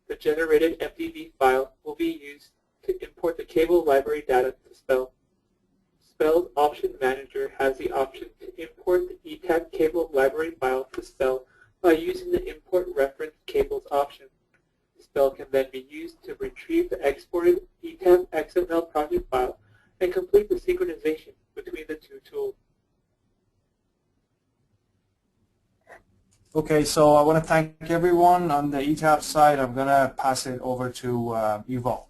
The generated MDB file will be used to import the cable library data to SPEL. SPEL's Option Manager has the option to import the ETAP cable library file to SPEL by using the Import Reference Cables option. SPEL can then be used to retrieve the exported ETAP XML project file and complete the synchronization between the two tools. Okay, so I want to thank everyone on the ETAP side. I'm going to pass it over to Yuval.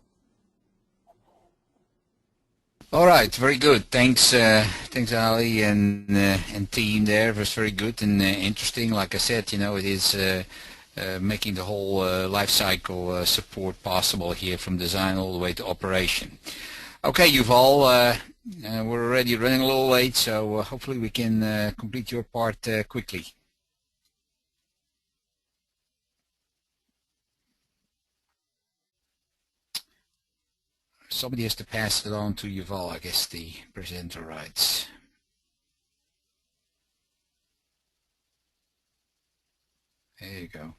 All right, very good. Thanks, thanks, Ali and team there. It was very good and interesting. Like I said, you know, it is making the whole life cycle support possible here from design all the way to operation. Okay, Yuval, we're already running a little late, so hopefully we can complete your part quickly. Somebody has to pass it on to Yuval, I guess the presenter writes. There you go.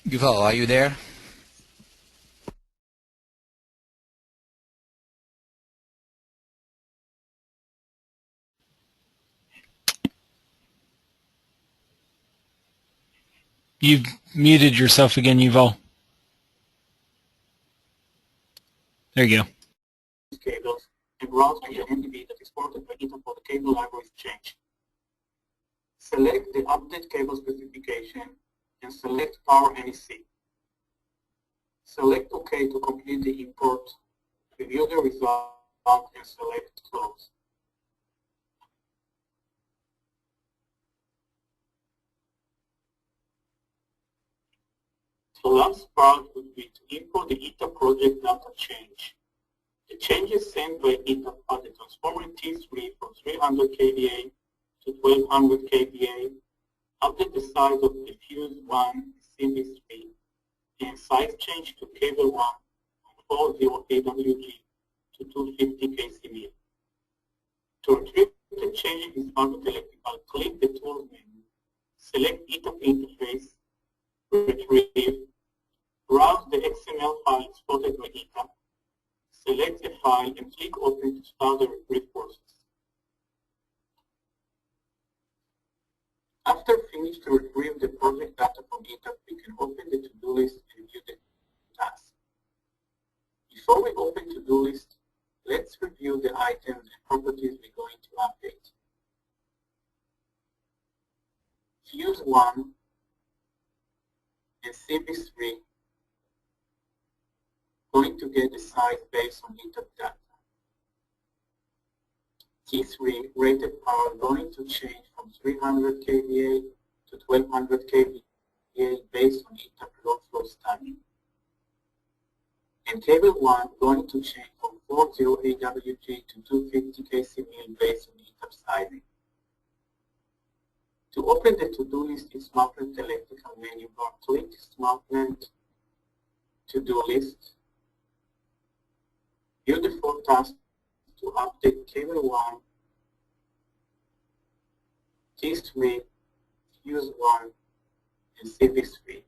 Yuval, are you there? You've muted yourself again, Yuval. There you go. Cables and browse the MDB that exported by ETAP for the cable library change. Select the update cable specification and select Power NEC. Select OK to complete the import, review the result, and select Close. The last part would be to import the ETAP project data change. The changes sent by ETAP are the transformer T3 from 300 kVA to 1200 kVA, update the size of the fuse 1 CV3, and size change to cable 1 from 408 WG to 250 kCV. To retrieve the change in SmartPlant Electrical, click the Tools menu, select ETAP interface, retrieve, browse the XML file exported by ETAP, select a file and click Open to start the retrieve process. After finished to retrieve the project data from ETAP, we can open the to-do list and view the task. Before we open to-do list, let's review the items and properties we're going to update. Fuse 1 and CV3 going to get the size based on ETAP data. T3 rated power going to change from 300 kVA to 1200 kVA based on ETAP load flow study. And cable 1 going to change from 40 AWG to 250 kcmil based on ETAP sizing. To open the to-do list in SmartPlant electrical menu bar, click SmartPlant to-do list. View the 4 tasks to update cable 1, T3, fuse 1, and CV3.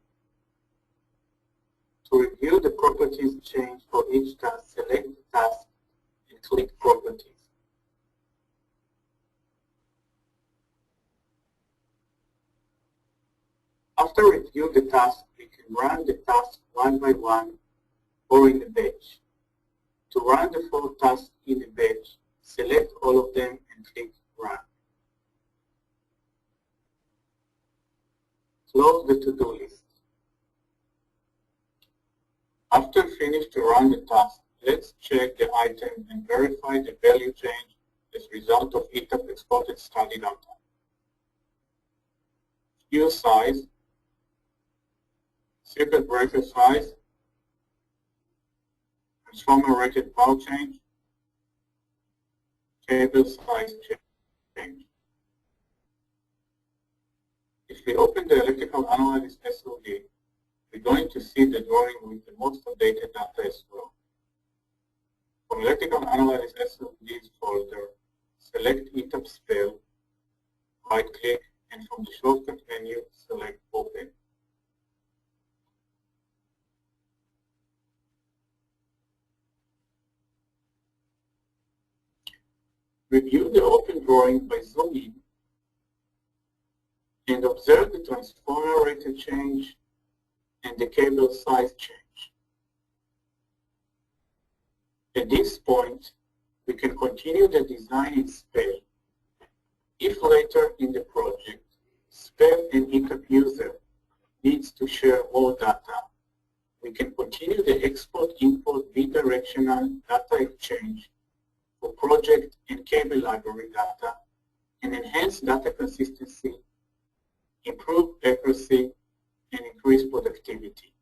To review the properties change for each task, select the task and click Properties. After review the task, we can run the task one by one or in a batch. To run the 4 tasks in a batch, select all of them and click Run. Close the to-do list. After finish to run the task, let's check the item and verify the value change as a result of ETAP exported study data. Fuse size, circuit breaker size, transformer rated power change, cable size change. If we open the electrical analysis SOD, we're going to see the drawing with the most updated data as well. From electrical analysis SODs folder, select ETAP spell, right click, and from the shortcut menu, select Open. Review the open drawing by zooming and observe the transformer rated change and the cable size change. At this point, we can continue the design in SPEL. If later in the project, SPEL and ETAP user needs to share more data, we can continue the export-import bidirectional data exchange for project and cable library data and enhance data consistency, improve accuracy, and increase productivity.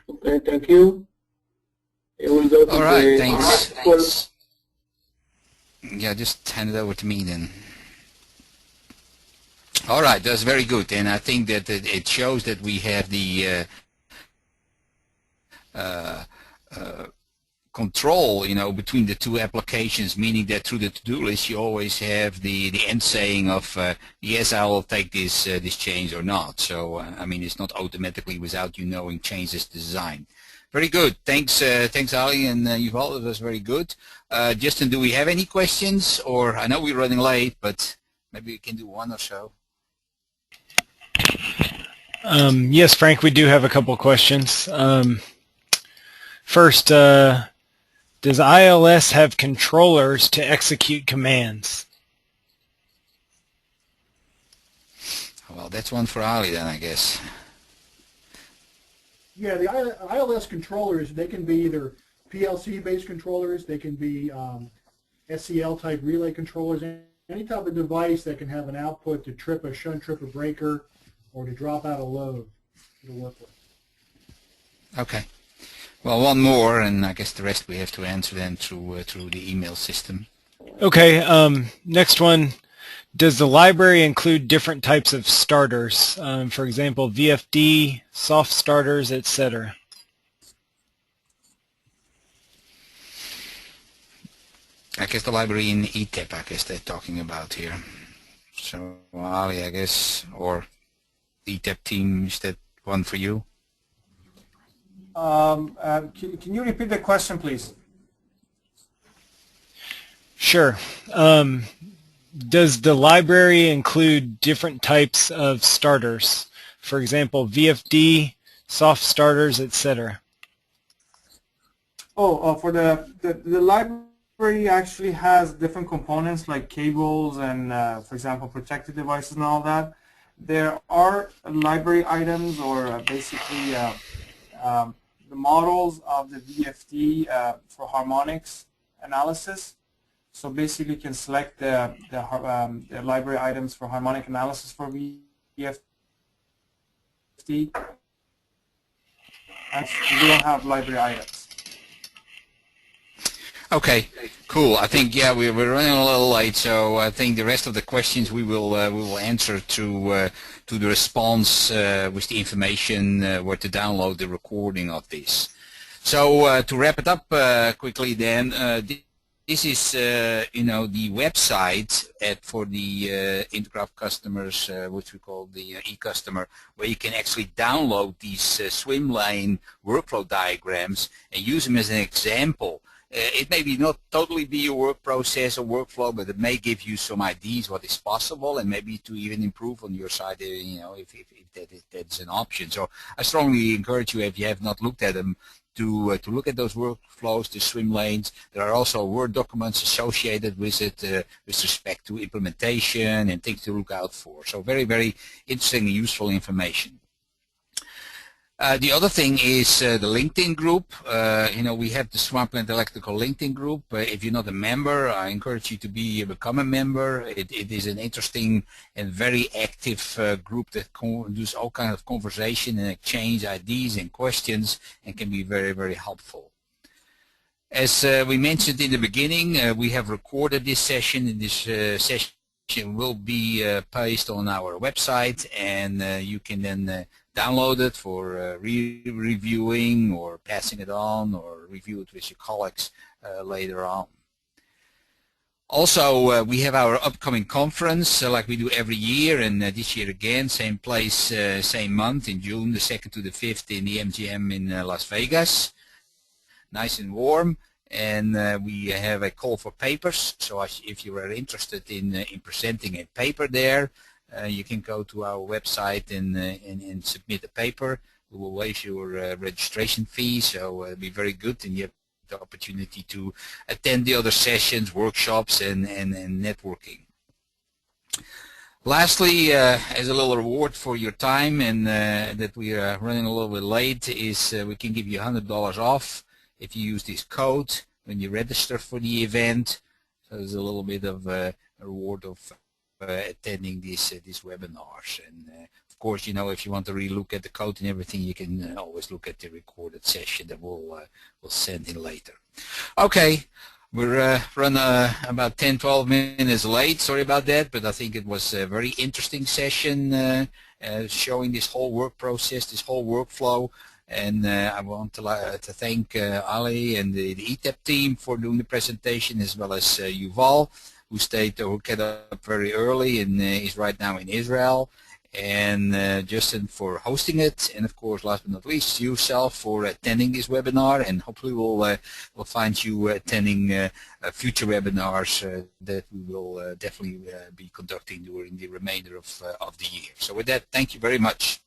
Okay, thank you. We'll go to All right, the thanks. Yeah, just hand it over to me then. All right, that's very good, and I think that it shows that we have the control, between the two applications, meaning that through the to-do list you always have the end saying of yes, I will take this change or not. So I mean, it's not automatically without you knowing changes the design. Very good. Thanks, Ali and Yuval. It was very good. Justin, do we have any questions? Or I know we're running late, but maybe we can do one or so. Yes, Frank, we do have a couple questions. First, does ILS have controllers to execute commands? Well, that's one for Ali then, I guess. Yeah, the ILS controllers, they can be either PLC-based controllers, they can be SCL-type relay controllers, any type of device that can have an output to trip a shunt trip a breaker or to drop out a load to work with. Okay. Well, one more, and I guess the rest we have to answer then through the email system. Okay. Next one. Does the library include different types of starters? For example, VFD, soft starters, etc. I guess the library in ETAP, I guess they're talking about here. So, Ali, I guess, or the ETAP team, is that one for you? Can you repeat the question, please? Sure. Does the library include different types of starters? For example, VFD, soft starters, etc. For the library actually has different components like cables and, for example, protected devices and all that. There are library items or basically the models of the VFD for harmonics analysis. So basically, you can select the library items for harmonic analysis for VFD. And we don't have library items. Okay, cool. I think we're running a little late, so I think the rest of the questions we will answer to the response with the information where to download the recording of this. So to wrap it up quickly, then this is the website for the Intergraph customers, which we call the e-customer, where you can actually download these swim lane workflow diagrams and use them as an example. It may not totally be your work process or workflow, but it may give you some ideas what is possible, and maybe to even improve on your side, if that's an option. So I strongly encourage you, if you have not looked at them, to look at those workflows, the swim lanes. There are also Word documents associated with it with respect to implementation and things to look out for. So very, very interesting and useful information. The other thing is the LinkedIn group. We have the SmartPlant Electrical LinkedIn group. If you're not a member, I encourage you to become a member. It is an interesting and very active group that does all kinds of conversation and exchange ideas and questions, and can be very, very helpful. As we mentioned in the beginning, we have recorded this session, and this session will be placed on our website, and you can then download it for reviewing or passing it on, or review it with your colleagues later on. Also, we have our upcoming conference like we do every year, and this year again, same place, same month, in June the 2nd to the 5th in the MGM in Las Vegas. Nice and warm, and we have a call for papers. So if you are interested in presenting a paper there, you can go to our website and submit a paper. We will waive your registration fee, so it'll be very good, and you have the opportunity to attend the other sessions, workshops, and networking. Lastly, as a little reward for your time, and that we are running a little bit late, is we can give you $100 off if you use this code when you register for the event. So there's a little bit of a reward of attending these webinars. And of course, if you want to relook at the code and everything, you can always look at the recorded session that we'll send in later. Okay, we're run about 10-12 minutes late. Sorry about that, but I think it was a very interesting session showing this whole work process, this whole workflow. And I want to thank Ali and the ETAP team for doing the presentation, as well as Yuval, who got up very early and is right now in Israel, and Justin for hosting it, and of course, last but not least, yourself for attending this webinar, and hopefully we'll find you attending future webinars that we will definitely be conducting during the remainder of the year. So with that, thank you very much.